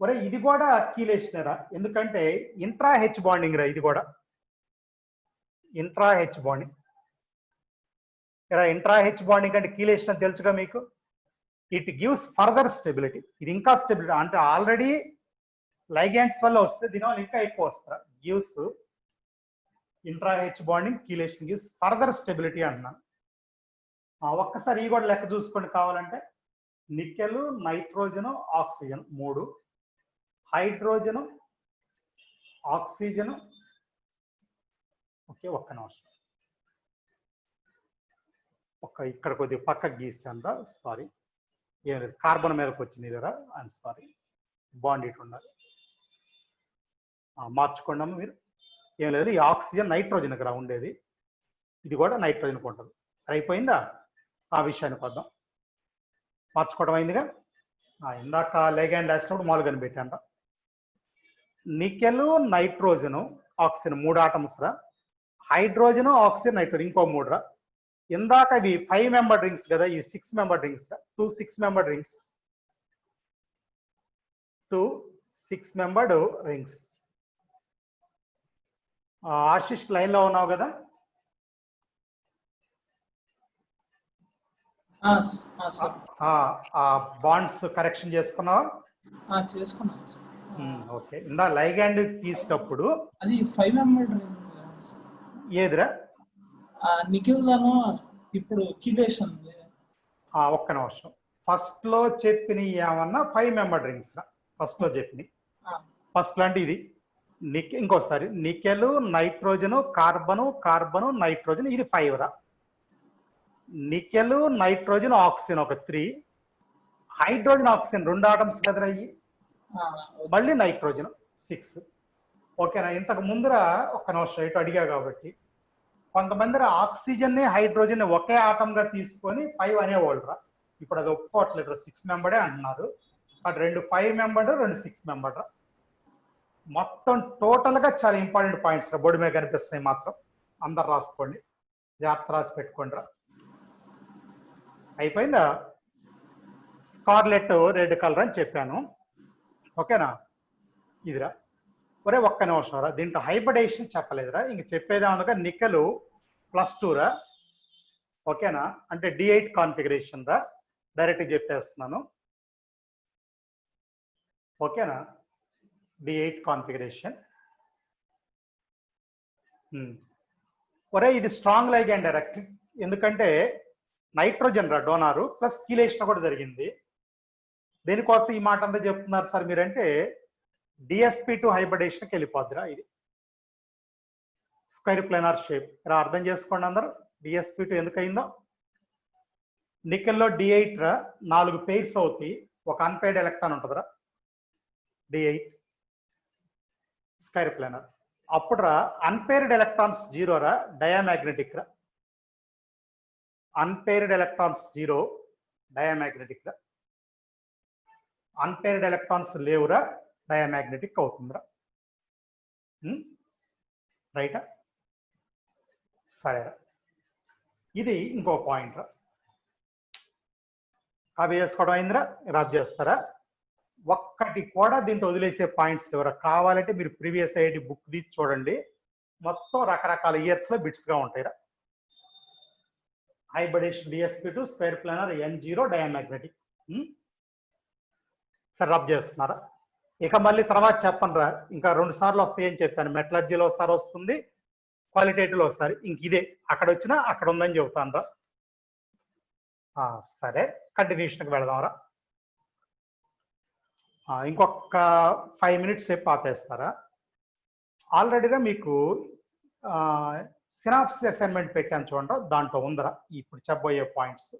[SPEAKER 1] ఒరే ఇది కూడా కీలేషనరా, ఎందుకంటే ఇంట్రా హెచ్ బాండింగ్ రా. ఇది కూడా intra H bonding. Intra H bonding అంటే కీలేషన్ అని తెలుసుగా మీకు. It gives further stability. ఇది ఇంకా స్టెబిలిటీ అంటే ఆల్రెడీ లైగాండ్స్ వల్ల వస్తే దీనివల్ల ఇంకా ఎక్కువ వస్తారు. Gives intra H bonding chelation gives further stability అంటున్నాను. ఒక్కసారి ఈ కూడా లెక్క చూసుకొని కావాలంటే, nickel, nitrogen, oxygen 3, hydrogen, oxygen. Okay ఒక్క నిమిషం, ఇక్కడ కొద్దిగా పక్కకు గీస్తాను, సారీ. ఏం లేదు, కార్బన్ మీదకి వచ్చింది కదా, ఐఎమ్ సారీ. బాండ్ ఇటు ఉండాలి, మార్చుకోండి మీరు. ఏం లేదు, ఈ ఆక్సిజన్ నైట్రోజన్ ఇక్కడ ఉండేది, ఇది కూడా నైట్రోజన్కి ఉంటుంది. సరిపోయిందా? ఆ విషయానికి వద్దాం. మార్చుకోవడం అయిందిగా. ఇందాక లైగాండ్ రాసినప్పుడు మామూలుగా పెట్టాంట. నికెల్, నైట్రోజన్, ఆక్సిజన్ 3 ఆటమ్స్ రా. హైడ్రోజన్, ఆక్సిజన్, నైట్రోజన్ ఇంకో 3 రా. ఇందాక ఇవి 5 మెంబర్ రింగ్స్ కదా, ఇవి 6 member rings. 2 6 member rings, 2 6 membered rings. Ashish line లో ఉన్నావు కదా? బాండ్స్ కరెక్షన్ చేసుకున్నావా?
[SPEAKER 2] చేసుకున్నాను.
[SPEAKER 1] ఓకే, ఇందా లైగాండ్ తీసేటప్పుడు
[SPEAKER 2] అది 5 మెంబర్
[SPEAKER 1] ఏదిరా?
[SPEAKER 2] నిఖిల్లను ఇప్పుడు కీలేషన్.
[SPEAKER 1] ఒక్క నిమిషం, ఫస్ట్ లో చెప్పిన ఏమన్నా 5 మెంబర్ రింగ్స్ రా. ఫస్ట్ లో చెప్పిన ఫస్ట్ లాంటి ఇది ఇంకోసారి nickel, nitrogen, carbon, carbon, nitrogen, ఇది 5 రా. నికెల్, నైట్రోజన్, ఆక్సిజన్ ఒక 3, హైడ్రోజన్, ఆక్సిజన్ 2 ఆటమ్స్ కదరా అయ్యి, మళ్ళీ నైట్రోజన్ 6. ఓకేనా? ఇంతకు ముందర ఒక నిమిషం ఇటు అడిగా కాబట్టి, కొంతమంది ఆక్సిజన్ ని హైడ్రోజన్ ని ఒకే ఆటమ్ గా తీసుకొని 5 అనేవాళ్ళు రా. ఇప్పుడు అది ఒప్పుకోవట్లేదు, 6 మెంబర్డే అంటున్నారు. అటు 2 5 మెంబర్డ్, 2 6 మెంబర్డ్ రా. మొత్తం టోటల్ గా చాలా ఇంపార్టెంట్ పాయింట్స్ రా, బోర్డు మీద కనిపిస్తాయి మాత్రం. అందరు రాసుకోండి, జాగ్రత్త రాసి పెట్టుకోండి రా. అయిపోయిందా? స్కార్లెట్ రెడ్ కలర్ అని చెప్పాను, ఓకేనా? ఇదిరా. ఒరే ఒక్క నిమిషం రా, దీంట్లో హైబ్రిడేషన్ చెప్పలేదురా. ఇంక చెప్పేదేమనగా నికెల్ +2 రా, ఓకేనా? అంటే D8 కాన్ఫిగరేషన్ రా, డైరెక్ట్ చెప్పేస్తున్నాను, ఓకేనా? D8 configuration. ఒరే ఇది స్ట్రాంగ్ లైగాండ్ రా, ఎందుకంటే నైట్రోజన్ రా డోనారు, ప్లస్ కీలేషన్ కూడా జరిగింది. దేనికోసం ఈ మాట అంతా చెప్తున్నారు సార్ మీరంటే, DsP2 హైబ్రిడేషన్కి వెళ్ళిపోద్దిరా. ఇది స్క్వేర్ ప్లానార్ షేప్ రా, అర్థం చేసుకోండి అందరూ. DsP2 ఎందుకు అయిందో, నికెల్లో D8 రా, 4 పెయిర్స్ అవుతాయి, ఒక అన్పేర్డ్ ఎలక్ట్రాన్ ఉంటుందిరా. D8 square planar. అప్పుడు రా అన్పేర్డ్ ఎలక్ట్రాన్స్ 0 రా, డయామాగ్నెటిక్ రా. అన్పేర్డ్ ఎలక్ట్రాన్స్ 0 డయామాగ్నెటిక్ రా. అన్పేర్డ్ ఎలక్ట్రాన్స్ లేవురా, డయామాగ్నెటిక్ అవుతుందిరా. రైటా? సరేరా. ఇది ఇంకో పాయింట్ రా. కాపీ చేసుకోవడం అయిందిరా, రబ్ చేస్తారా? ఒక్కటి కూడా దీంట్లో వదిలేసే పాయింట్స్ ఎవరు కావాలంటే మీరు ప్రీవియస్ ఐడి బుక్ తీసి చూడండి, మొత్తం రకరకాల ఇయర్స్ లో బిట్స్ గా ఉంటాయిరా. Hybridisation DSP2 square planar N0 diamagnetic. సరే రబ్ చేస్తున్నారా? ఇక మళ్ళీ తర్వాత చెప్పండి రా, ఇంకా 2 సార్లు వస్తాయి అని చెప్పాను. మెటలర్జీలో ఒకసారి వస్తుంది, క్వాలిటేటివ్లో ఒకసారి. ఇంక ఇదే అక్కడ వచ్చినా అక్కడ ఉందని చెబుతాను రా. సరే కంటిన్యూషన్కి వెళదాంరా. ఇంకొక 5 మినిట్స్ సేపు ఆపేస్తారా? ఆల్రెడీగా మీకు సినాప్సిస్ అసైన్మెంట్ పెట్టాను చూడండి, దాంట్లో ఉందరా ఇప్పుడు చెప్పబోయే పాయింట్స్.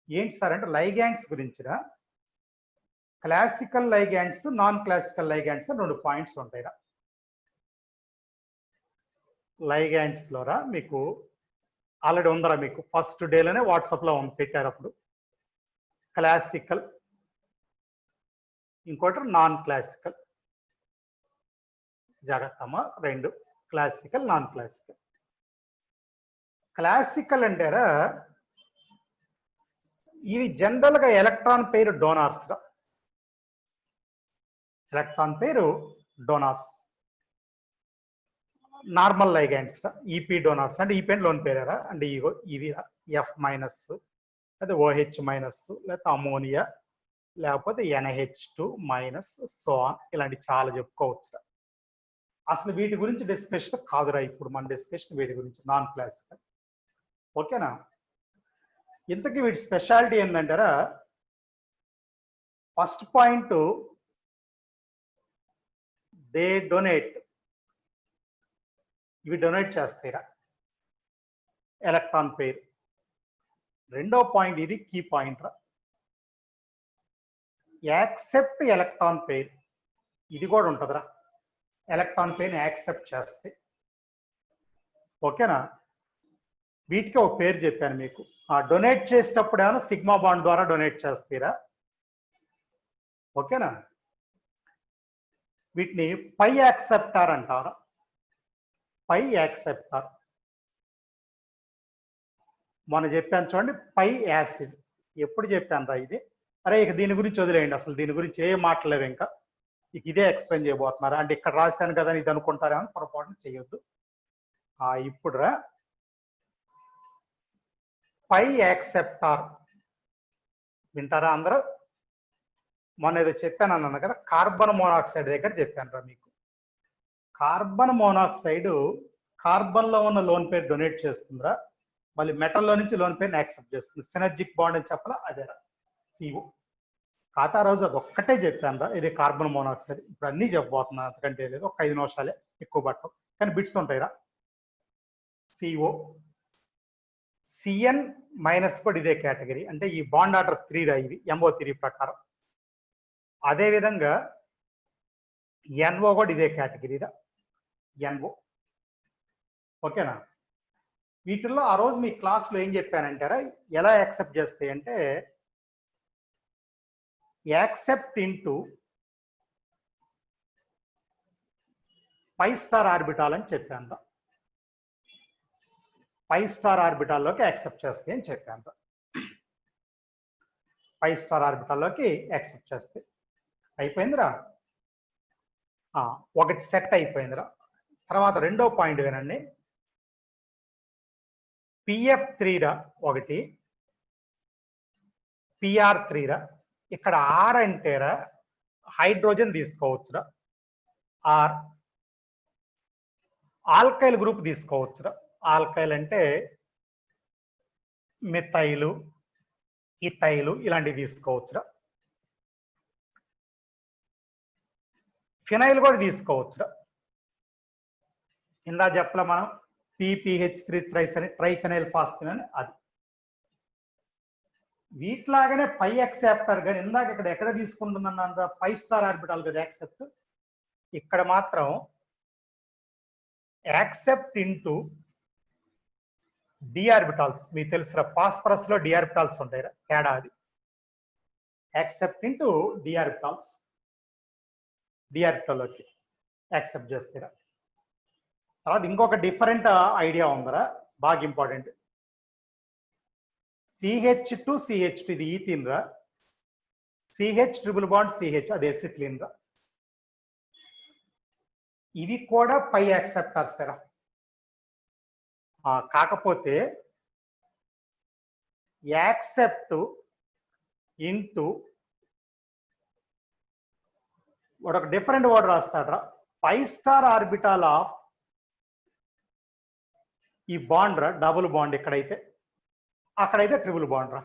[SPEAKER 1] ఏంటి సార్ అంటే లైగ్యాండ్స్ గురించిరా. క్లాసికల్ లైగ్యాండ్స్, నాన్ క్లాసికల్ లైగ్యాండ్స్ 2 పాయింట్స్ ఉంటాయిరా. లైగ్యాండ్స్ లోరా మీకు ఆల్రెడీ ఉందరా, మీకు ఫస్ట్ డేలోనే వాట్సాప్లో పెట్టారు. అప్పుడు క్లాసికల్, ఇంకోటి నాన్ క్లాసికల్. జాగ్రత్తమ్మా, 2 క్లాసికల్, నాన్ క్లాసికల్. క్లాసికల్ అంటారా ఇవి జనరల్ గా ఎలక్ట్రాన్ పేరు డోనార్స్ గా. Electron pair donors. Normal ligands EP donors అంటే ఈపీ లోన్ పేరారా అంటే ఇవి F మైనస్, లేదా OH మైనస్, లేకపోతే అమోనియా, లేకపోతే NH2 మైనస్, సోన్, ఇలాంటి చాలా చెప్పుకోవచ్చు. అసలు వీటి గురించి డిస్కషన్ కాదురా ఇప్పుడు మన డిస్కషన్, వీటి గురించి నాన్ క్లాసికల్. ఓకేనా? ఇంతకీ వీటి స్పెషాలిటీ ఏంటంటారా, ఫస్ట్ పాయింట్ దే డొనేట్, ఇవి డొనేట్ చేస్తాయిరా ఎలక్ట్రాన్ పేర్. రెండో పాయింట్, ఇది కీ పాయింట్ రా, యాక్సెప్ట్ ఎలక్ట్రాన్ పేర్. ఇది కూడా ఉంటుందిరా, ఎలక్ట్రాన్ పేర్ని యాక్సెప్ట్ చేస్తే. ఓకేనా? వీటికి ఒక పేరు చెప్పాను మీకు. డొనేట్ చేసేటప్పుడు ఏమైనా సిగ్మా బాండ్ ద్వారా డొనేట్ చేస్తారా. ఓకేనా? వీటిని పై యాక్సెప్టార్ అంటారా. పై యాక్సెప్టార్ మొన్న చెప్పాను చూడండి, పై యాసిడ్. ఎప్పుడు చెప్పాను రా ఇది? అరే ఇక దీని గురించి వదిలేయండి, అసలు దీని గురించి ఏం మాట్లాడలేదు ఇంకా. ఇక ఇదే ఎక్స్ప్లెయిన్ చేయబోతున్నారా అంటే ఇక్కడ రాశాను కదా ఇది అనుకుంటారేమో, పొరపాటున చేయొద్దు. ఇప్పుడు రా పై యాక్సెప్టార్ వింటారా అందరూ? మొన్న ఏదో చెప్పాను అన్నాను కదా, కార్బన్ మోనాక్సైడ్ దగ్గర చెప్పాను రా మీకు. కార్బన్ మోనాక్సైడ్ కార్బన్ లో ఉన్న లోన్ పేరు డొనేట్ చేస్తుందిరా, మళ్ళీ మెటల్లో నుంచి లోన్ పేరుని యాక్సెప్ట్ చేస్తుంది. సినర్జిక్ బాండ్ అని చెప్పాలా, అదేరా CO. కాతా రోజు అది ఒక్కటే చెప్పాను రా, ఇది కార్బన్ మోనాక్సైడ్. ఇప్పుడు అన్నీ చెప్పబోతున్నాను, అంతకంటే లేదు, ఒక 5 నిమిషాలే ఎక్కువ పట్టం, కానీ బిట్స్ ఉంటాయిరా. CO, CN మైనస్ కూడా ఇదే కేటగిరీ, అంటే ఈ బాండ్ ఆర్డర్ 3 రా, ఇది MO3 ప్రకారం. అదేవిధంగా NO కూడా ఇదే కేటగిరీరా, NO. ఓకేనా? వీటిల్లో ఆ రోజు మీ క్లాస్లో ఏం చెప్పానంటారా, ఎలా యాక్సెప్ట్ చేస్తాయి అంటే accept into pi star orbital అని చెప్పాను. పై స్టార్ ఆర్బిటాల్లోకి యాక్సెప్ట్ చేస్తాయి అని చెప్పాను. పై స్టార్ ఆర్బిటాల్లోకి యాక్సెప్ట్ చేస్తాయి. అయిపోయిందిరా, ఒకటి సెట్ అయిపోయిందిరా. తర్వాత రెండో పాయింట్ వినండి, PF3 రా ఒకటి, PR3 రా. ఇక్కడ R అంటేరా హైడ్రోజన్ తీసుకోవచ్చురా, R. ఆల్కైల్ గ్రూప్ తీసుకోవచ్చురా. ఆల్కైల్ అంటే మిథైలు, ఇథైలు ఇలాంటివి తీసుకోవచ్చురా. ఫినైల్ కూడా తీసుకోవచ్చురా. ఇందా చెప్పలే మనం PPH3 ట్రైఫెనైల్ ఫాస్ఫిన్ అని, అది. వీటిలాగానే పై యాక్సెప్టర్ కానీ ఇందాక ఇక్కడ ఎక్కడ తీసుకుంటున్నాను, 5 స్టార్ ఆర్బిటాల్ కదా యాక్సెప్ట్. ఇక్కడ మాత్రం యాక్సెప్ట్ ఇంటూ డి ఆర్బిటాల్స్. మీకు తెలుసురా, ఫాస్ఫరస్ లో డి ఆర్బిటాల్స్ ఉంటాయి, తేడా అది. Accept into d orbitals, d ఆర్బిటాల్లోకి యాక్సెప్ట్ చేస్తారా. తర్వాత ఇంకొక డిఫరెంట్ ఐడియా ఉందరా, బాగా ఇంపార్టెంట్. CH2 CH2 ఇది ఈథీన్ రా, సిహెచ్ ట్రిపుల్ బాండ్ సిహెచ్ అది వేసి క్లీన్ గా. ఇవి కూడా పై యాక్సెప్టర్స్ రా. కాకపోతే యాక్సెప్ట్ ఇంటూ వాడు ఒక డిఫరెంట్ వర్డ్ రాస్తాడ్రా, 5 స్టార్ ఆర్బిటాల్ ఆఫ్ ఈ బాండ్ రా, డబుల్ బాండ్ ఇక్కడైతే, అక్కడైతే ట్రిపుల్ బాండ్ రా.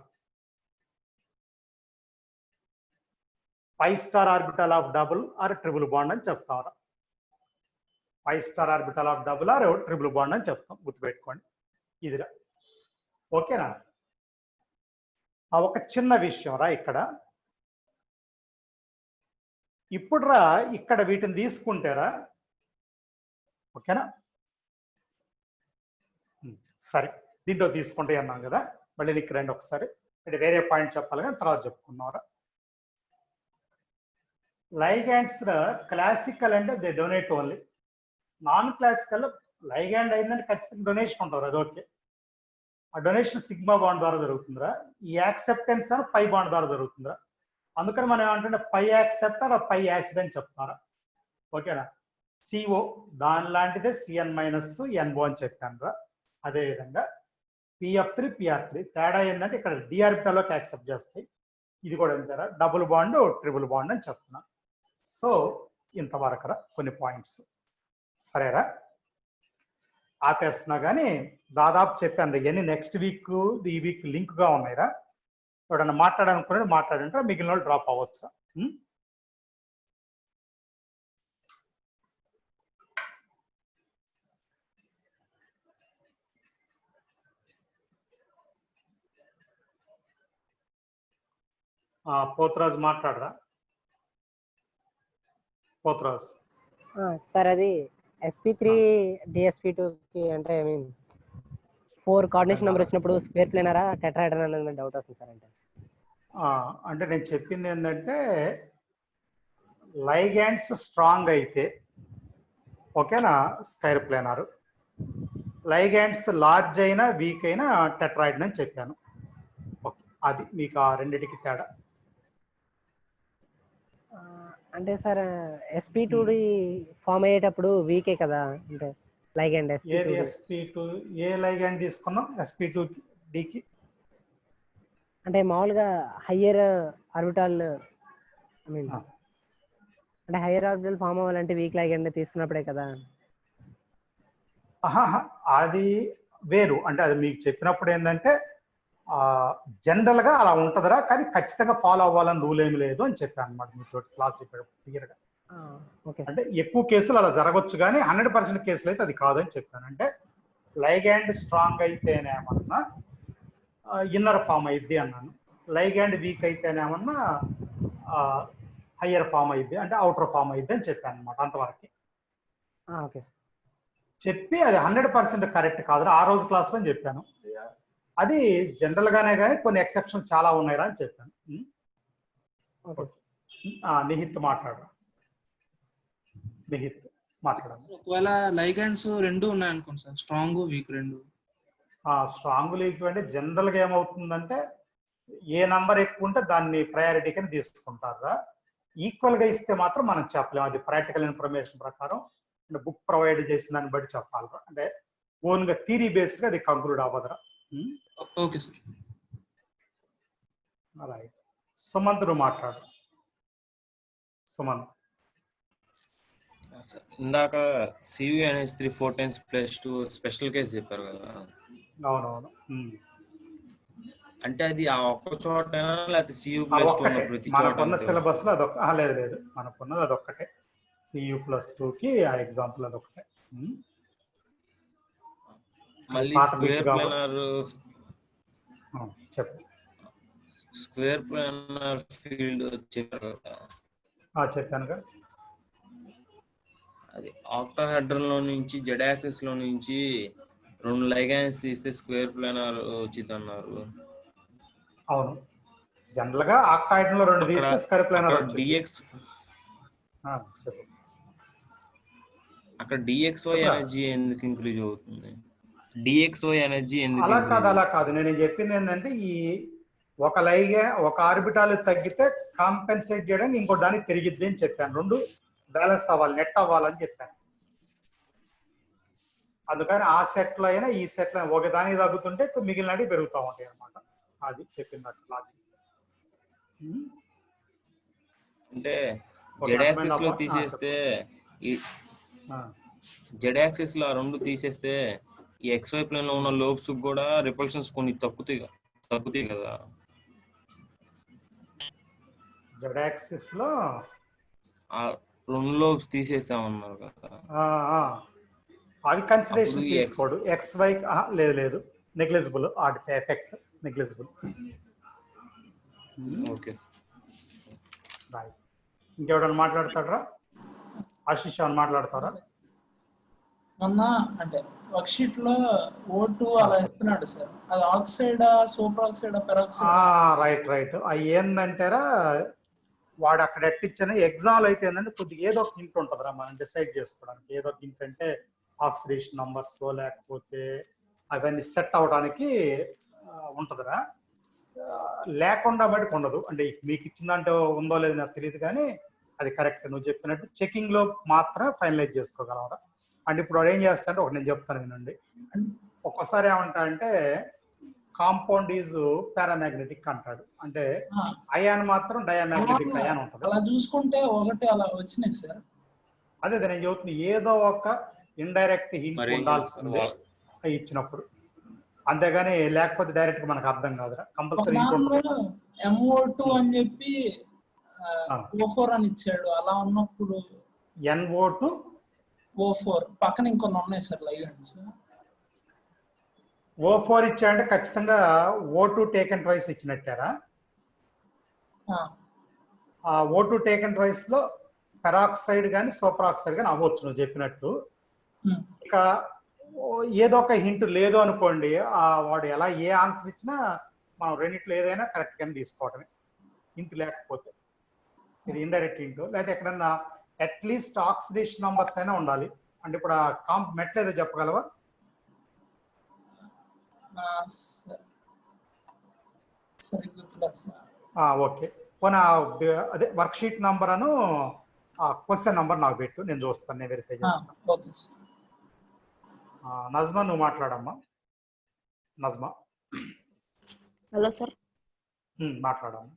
[SPEAKER 1] 5 star orbital of double or triple bond అని చెప్తారా. 5 star orbital of double or triple bond అని చెప్తాం, గుర్తుపెట్టుకోండి. ఇదిరా, ఓకేనా. ఒక చిన్న విషయం రా ఇక్కడ. ఇప్పుడు రా ఇక్కడ వీటిని తీసుకుంటారా, ఓకేనా. సరే, దీంట్లో తీసుకుంటే అన్నాం కదా, మళ్ళీ నీకు రండి ఒకసారి. అంటే వేరే పాయింట్ చెప్పాలి కానీ తర్వాత చెప్పుకున్నారా. లైగాండ్స్ క్లాసికల్ అంటే they donate only. Non classical ligand అయిందంటే ఖచ్చితంగా డొనేషన్ ఉంటుంది, అది ఓకే. ఆ డొనేషన్ సిగ్మా బాండ్ ద్వారా జరుగుతుందిరా. ఈ యాక్సెప్టెన్స్ అని పై బాండ్ ద్వారా జరుగుతుందిరా. అందుకని మనం ఏమంటే పై యాక్సెప్టర్ పై యాసిడ్ అని చెప్తారా, ఓకేనా. సిఓ దాని లాంటిదే సిఎన్ మైనస్ ఎన్ఓ అని చెప్పాను రా. అదేవిధంగా పిఎఫ్3 పిఆర్3 తేడా ఏంటంటే ఇక్కడ డిఆర్బిటాల్లోకి యాక్సెప్ట్ చేస్తాయి. ఇది కూడా ఎంతరా, డబుల్ బాండ్ ట్రిపుల్ బాండ్ అని చెప్తున్నా. సో ఇంతవరకురా కొన్ని పాయింట్స్, సరేరా. ఆపేస్తున్నా కానీ దాదాపు చెప్పాను. ఇవన్నీ నెక్స్ట్ వీక్ ఈ వీక్ లింక్ గా ఉన్నాయిరా. ఎవడన్నా మాట్లాడాలనుకునేది మాట్లాడంటే మిగిలిన వాళ్ళు డ్రాప్ అవ్వచ్చు. పోతరాజు మాట్లాడరా. పోతరాజు
[SPEAKER 3] సార్, అది SP3 DSP2 కి అంటే ఐ మీన్ 4 కోఆర్డినేషన్ నెంబర్ వచ్చినప్పుడు స్క్వేర్ ప్లేనరా టెట్రాహెడ్రన్ అనేది డౌట్ వస్తుంది సార్.
[SPEAKER 1] అంటే నేను చెప్పింది ఏంటంటే లైగాండ్స్ స్ట్రాంగ్ అయితే ఓకేనా స్క్వేర్ ప్లేనర్, లైగాండ్స్ లార్జ్ అయినా వీక్ అయినా టెట్రాయిడ్ అని చెప్పాను. ఓకే, అది మీకు ఆ రెండిటికి తేడా.
[SPEAKER 3] అంటే సార్ SP2D ఫామ్ అయ్యేటప్పుడు వీకే కదా, అంటే లైగాండ్
[SPEAKER 1] ఏది SP2 ఏ లైగాండ్ తీసుకున్నాం SP2Dకి?
[SPEAKER 3] అంటే మామూలుగా హయ్యర్ ఆర్బిటాల్ ఐ మీన్ అంటే హయ్యర్ ఆర్బిటాల్ ఫామ్ అవ్వాలంటే వీక్ లైగాండ్ తీసుకున్నప్పుడే కదా.
[SPEAKER 1] అది వేరు. అంటే అది మీకు చెప్పినప్పుడు ఏంటంటే జనరల్ గా అలా ఉంటదిరా, కానీ ఖచ్చితంగా ఫాలో అవ్వాలని రూల్ ఏమి లేదు అని చెప్పాను అనమాట మీతో క్లాస్ క్లియర్ గా. అంటే ఎక్కువ కేసులు అలా జరగవచ్చు కానీ 100% కేసులు అయితే అది కాదని చెప్పాను. అంటే లైగాండ్ స్ట్రాంగ్ అయితేనేమన్నా ఇన్నర్ ఫామ్ అయ్యిద్ది అన్నాను, లైగాండ్ వీక్ అయితేనేమన్నా హయ్యర్ ఫామ్ అయ్యిద్ది అంటే అవుటర్ ఫామ్ అయ్యిద్ది అని చెప్పాను అనమాట. అంతవరకు చెప్పి అది 100% కరెక్ట్ కాదురా, ఆ రోజు క్లాస్ లో చెప్పాను. అది జనరల్ గానే కానీ కొన్ని ఎక్సెప్షన్ చాలా ఉన్నాయిరా అని చెప్పాను. నిహిత్ మాట్లాడు. నిహిత్ మాట్లాడాలి.
[SPEAKER 4] ఒకవేళ లైగాండ్స్ రెండు ఉన్నాయనుకోండి సార్, స్ట్రాంగ్ వీక్ రెండు.
[SPEAKER 1] స్ట్రాంగ్ వీక్ అంటే జనరల్ గా ఏమవుతుందంటే ఏ నంబర్ ఎక్కువ ఉంటే దాన్ని ప్రయారిటీ కింద తీసుకుంటారా. ఈక్వల్ గా ఇస్తే మాత్రం మనం చెప్పలేము, అది ప్రాక్టికల్ ఇన్ఫర్మేషన్ ప్రకారం అంటే బుక్ ప్రొవైడ్ చేసిన దాన్ని బట్టి చెప్పాలి. అంటే ఓన్ గా థియరీ బేస్డ్ గా అది కంక్లూడ్ అవ్వదురా.
[SPEAKER 4] Okay sir.
[SPEAKER 1] అలాగే సుమంత్ నువ్వు మాట్లాడు. సుమంత్
[SPEAKER 5] ఇందాక CuNH3 4 times +2 స్పెషల్ కేసు చెప్పారు కదా.
[SPEAKER 1] అవునవును.
[SPEAKER 5] అంటే అది ఆ ఒక్క చోట లేకపోతే Cu+2 ప్రతి చోట
[SPEAKER 1] మనకున్న సిలబస్ లో అదొక లేదు మనకున్నది అదొక్కటే. Cu+2 కి ఆ ఎగ్జాంపుల్ అదొకటే.
[SPEAKER 5] మళ్ళీ స్క్వేర్ ప్లానర్
[SPEAKER 1] చెప్పు.
[SPEAKER 5] స్క్వేర్ ప్లానర్ ఫీల్డ్ చెప్పారు కదా.
[SPEAKER 1] చెప్పాను కదా.
[SPEAKER 5] అది ఆక్టాహెడ్రన్ లో నుంచి జెడ్ యాక్సిస్ లో నుంచి 2 లైగాండ్స్ తీస్తే స్క్వేర్ ప్లానర్ వచ్చింది అన్నారు.
[SPEAKER 1] అవును, జనరల్ గా ఆక్టాహెడ్రన్ లో 2 తీస్తే స్క్వేర్ ప్లానర్ వచ్చింది.
[SPEAKER 5] DX అక్కడ DXY ఎనర్జీ ఎందుకు ఇంక్రీజ్ అవుతుంది? DXY ఎనర్జీ ఎందుకు?
[SPEAKER 1] అలా కాదు నేను చెప్పింది ఏంటంటే ఈ ఒక ఆర్బిటాల్ తగ్గితే కాంపెన్సేట్ చేయడానికి ఇంకో దానికి పెరిగిద్ది అని చెప్పాను. రెండు బ్యాలెన్స్ అవ్వాలి, నెట్ అవ్వాలని చెప్పాను. అందుకని ఆ సెట్ లో అయినా ఈ సెట్ లో ఒక దానికి తగ్గుతుంటే మిగిలినవి పెరుగుతూ ఉంటాయి అనమాట. అది చెప్పింది లాజిక్.
[SPEAKER 5] అంటే జెడ్ యాక్సిస్ లో తీసేస్తే జెడ్ యాక్సిస్ లో రెండు తీసేస్తే ఈ XY ప్లేన్ లో ఉన్న లోబ్స్ కూడా రిపల్షన్స్ కొన్ని తగ్గుతాయి కదా.
[SPEAKER 1] జెడ్ యాక్సిస్ లో
[SPEAKER 5] ఆ రెండు లోబ్స్ తీసేసామన్నారు కదా,
[SPEAKER 1] అవి కన్సిడరేషన్ తీసుకోడు. XY లేదు negligible, effect negligible.
[SPEAKER 5] Okay
[SPEAKER 1] right. ఇంకెవడన్నా మాట్లాడతాడరా? ఆశీష్ అని మాట్లాడతారా?
[SPEAKER 2] మొన్న అంటే వర్క్షీట్ లో O2 అలా ఇస్తున్నాడు సార్, అది oxide, super oxide, peroxide.
[SPEAKER 1] Right. అవి ఏంటంటారా, వాడు అక్కడ ఎట్టిచ్చిన ఎగ్జామ్ అయితే ఏంటంటే కొద్దిగా ఏదో ఒక హింట్ ఉంటుందిరా మనం డిసైడ్ చేసుకోవడానికి. ఏదో ఒక హింట్ అంటే ఆక్సిడేషన్ నంబర్స్ లేకపోతే అవన్నీ సెట్ అవడానికి ఉంటుందిరా. లేకుండా బట్టి ఉండదు. అంటే మీకు ఇచ్చిందంటే ఉందో లేదో నాకు తెలియదు, కానీ అది కరెక్ట్. నువ్వు చెప్పినట్టు చెకింగ్ లో మాత్రమే ఫైనలైజ్ చేసుకోగలవరా. అంటే ఇప్పుడు వాడు ఏం చేస్తాడంటే ఒకటి నేను చెప్తాను వినండి. ఒక్కోసారి ఏమంటా అంటే కాంపౌండ్ ఈజ్ పారామాగ్నెటిక్ అంటాడు. అంటే అయాన్ మాత్రం డయామాగ్నెటిక్ అయాన్ ఉంటుంది.
[SPEAKER 2] అలా చూసుకుంటే ఒకటి అలా వచ్చినాయి సార్.
[SPEAKER 1] అదే నేను చెబుతుంది, ఏదో ఒక ఇండైరెక్ట్ హింట్ ఉండాల్సిందే ఇచ్చినప్పుడు, అంతేగాని లేకపోతే డైరెక్ట్ గా మనకు అర్థం కాదురా. కంపల్సరీ
[SPEAKER 2] MO2 అని చెప్పి O4 అని ఇచ్చాడు. అలా ఉన్నప్పుడు
[SPEAKER 1] NO2
[SPEAKER 2] O4 పక్కన ఇంకొన్ని ఉన్నాయి సార్ లైగండ్స్.
[SPEAKER 1] O4 ఇచ్చాడంటే ఖచ్చితంగా O2 టేకన్ ట్వైస్ ఇచ్చినట్టారా. ఆ O2 టేకన్ ట్వైస్ లో పెరాక్సైడ్ కానీ సూపర్ ఆక్సైడ్ కానీ అవ్వచ్చు నువ్వు చెప్పినట్టు. ఇక ఏదో ఒక హింట్ లేదు అనుకోండి, వాడు ఎలా ఏ ఆన్సర్ ఇచ్చినా మనం రెండిట్లో ఏదైనా కరెక్ట్ గానే తీసుకోవటమే. హింట్ లేకపోతే ఇది ఇండైరెక్ట్ హింట్, లేకపోతే ఎక్కడన్నా అట్లీస్ట్ ఆక్సిడేషన్ నంబర్స్ అయినా ఉండాలి. అంటే ఇప్పుడు ఆ మెట్ ఏదో చెప్పగలవా? ఓకే, పోనీ అదే వర్క్ షీట్ నంబర్ అను క్వశ్చన్ నంబర్ నాకు పెట్టు, నేను చూస్తాను, నేను వెరిఫై చేస్తాను. నజ్మా నువ్వు మాట్లాడమ్మా. నజ్మా.
[SPEAKER 6] Hello sir.
[SPEAKER 1] మాట్లాడమ్మా.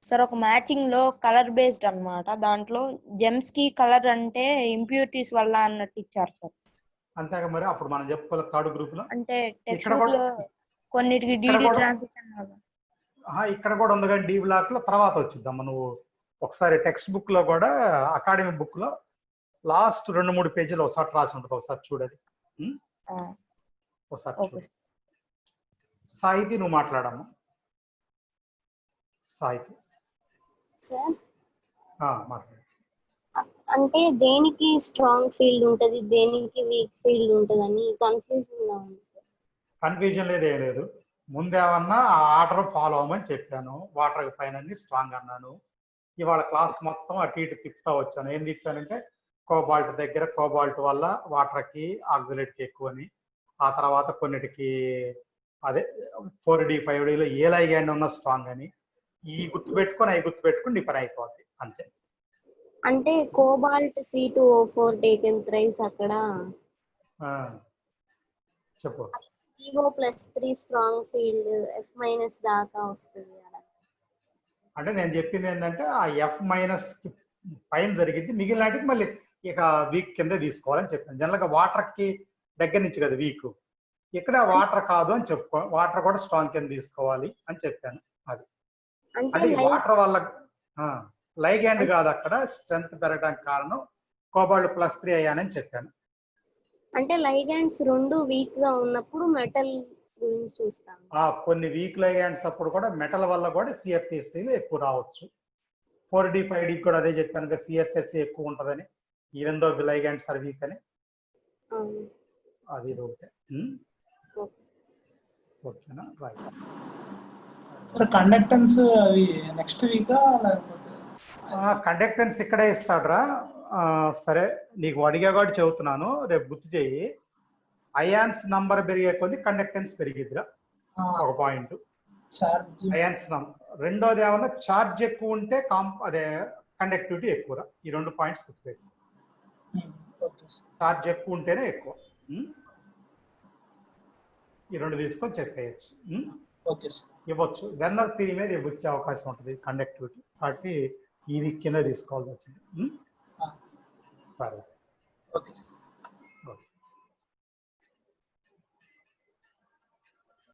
[SPEAKER 6] సార్ ఒక మ్యాచింగ్ లో కలర్ బేస్డ్ అన్నమాట, దాంట్లో జెమ్స్ కి కలర్ అంటే ఇంప్యూరిటీస్ వల్ల అన్నట్టు ఇచ్చారు సార్.
[SPEAKER 1] అంతేగా మరి అప్పుడు మనం చెప్పుకోవాలి థర్డ్ గ్రూప్ లో.
[SPEAKER 6] అంటే టెక్స్ట్ బుక్ లో కొన్నిటికి డిడి ట్రాన్సిషన్ వల్ల.
[SPEAKER 1] ఇక్కడ కూడా ఉంది కానీ డి బ్లాక్ లో తర్వాత వచ్చిద్దామా. నువ్వు ఒకసారి టెక్స్ట్ బుక్ లో కూడా అకాడమీ బుక్ లో లాస్ట్ 2-3 పేజీలు ఒకసారి రాసి ఉంటుంది, ఒకసారి చూడది. ఒకసారి చూడు. సాహితి నువ్వు మాట్లాడమ్మా. సాహితి
[SPEAKER 7] సార్
[SPEAKER 1] మాట్లాడు.
[SPEAKER 7] అంటే దేనికి స్ట్రాంగ్ ఫీల్డ్ ఉంటది, దేనికి వీక్ ఫీల్డ్ ఉంటదని కన్ఫ్యూజన్ గా ఉంది సార్.
[SPEAKER 1] కన్ఫ్యూజన్ లేదు, ఏం లేదు. ముందేమన్నా ఆ ఆర్డర్ ఫాలో అవ్వమని చెప్పాను, వాటర్ పైన స్ట్రాంగ్ అన్నాను. ఇవాళ క్లాస్ మొత్తం అటు ఇటు తిప్పుతా వచ్చాను. ఏం తిప్పానంటే కోబాల్ట్ దగ్గర కోబాల్ట్ వల్ల వాటర్ కి ఆక్సిలేట్ కి ఎక్కువ అని, ఆ తర్వాత కొన్నిటికి అదే 4D 5D లో ఏ లైగాండ్ ఉన్నా స్ట్రాంగ్ అని, ఈ గుర్తు పెట్టుకొని అవి గుర్తు పెట్టుకుని నీ పని అయిపోద్ది అంతే.
[SPEAKER 7] అంటే కోబాల్ట్ C2O4 టేకెన్ థ్రైస్ అక్కడ
[SPEAKER 1] చెప్పు.
[SPEAKER 7] CO+3 స్ట్రాంగ్ ఫీల్డ్ F- దాకా వస్తుంది.
[SPEAKER 1] అంటే నేను చెప్పింది ఏంటంటే ఆ F- పైన జరిగింది, మిగిలినటికి మళ్ళీ ఇక వీక్ కింద తీసుకోవాలని చెప్పాను. జనరల్ గా వాటర్ కి దగ్గర నుంచి కదా వీక్, ఇక్కడ వాటర్ కాదు అని చెప్పుకో, వాటర్ కూడా స్ట్రాంగ్ కింద తీసుకోవాలి అని చెప్పాను. అది అంటే వాటర్ వల్ల లైగాండ్ కాదు, అక్కడ స్ట్రెంత్ పెరగడానికి కారణం కోబాల్ట్ +3 అయ్యానని చెప్పాను.
[SPEAKER 7] అంటే లైగాండ్స్ రెండు వీక్ గా ఉన్నప్పుడు మెటల్ గురించి చూస్తాం.
[SPEAKER 1] కొన్ని వీక్ లైగాండ్స్ అప్పుడు కూడా మెటల్ వల్ల కూడా CFSC ఎక్కువ రావచ్చు. 4D 5D కూడా అదే చెప్పాను కదా, CFSC ఎక్కువ ఉంటుందని, even though ligands are weak అని. అది ఒకటే. ఓకేనా, రైట్.
[SPEAKER 2] సార్ కండక్టెన్స్ అవి నెక్స్ట్ వీకా లేకపోతే?
[SPEAKER 1] కండక్టెన్స్ ఇక్కడే ఇస్తాడ్రా. సరే నీకు అడిగా కూడా చెబుతున్నాను, రేపు గుర్తు చేయి. అయాన్స్ నంబర్ పెరిగే కొద్ది కండక్టెన్స్ పెరిగిద్దిరా, ఒక పాయింట్.
[SPEAKER 2] ఛార్జ్
[SPEAKER 1] అయాన్స్ రెండోది ఏమన్నా ఛార్జ్ ఎక్కువ ఉంటే అదే కండక్టివిటీ ఎక్కువ. ఈ 2 పాయింట్స్ గుర్తుపెట్టు.
[SPEAKER 2] Okay sir.
[SPEAKER 1] ఛార్జ్ ఎక్కువ ఉంటేనే ఎక్కువ. ఈ 2 తీసుకొని చెప్పేయచ్చు.
[SPEAKER 2] Okay sir.
[SPEAKER 1] ఇవ్వచ్చు. వెన్నర్ థియరీ మీద ఇవ్వచ్చే అవకాశం ఉంటుంది కండక్టివిటీ. కాబట్టి ఇది కింద తీసుకోవాల్సి వచ్చింది.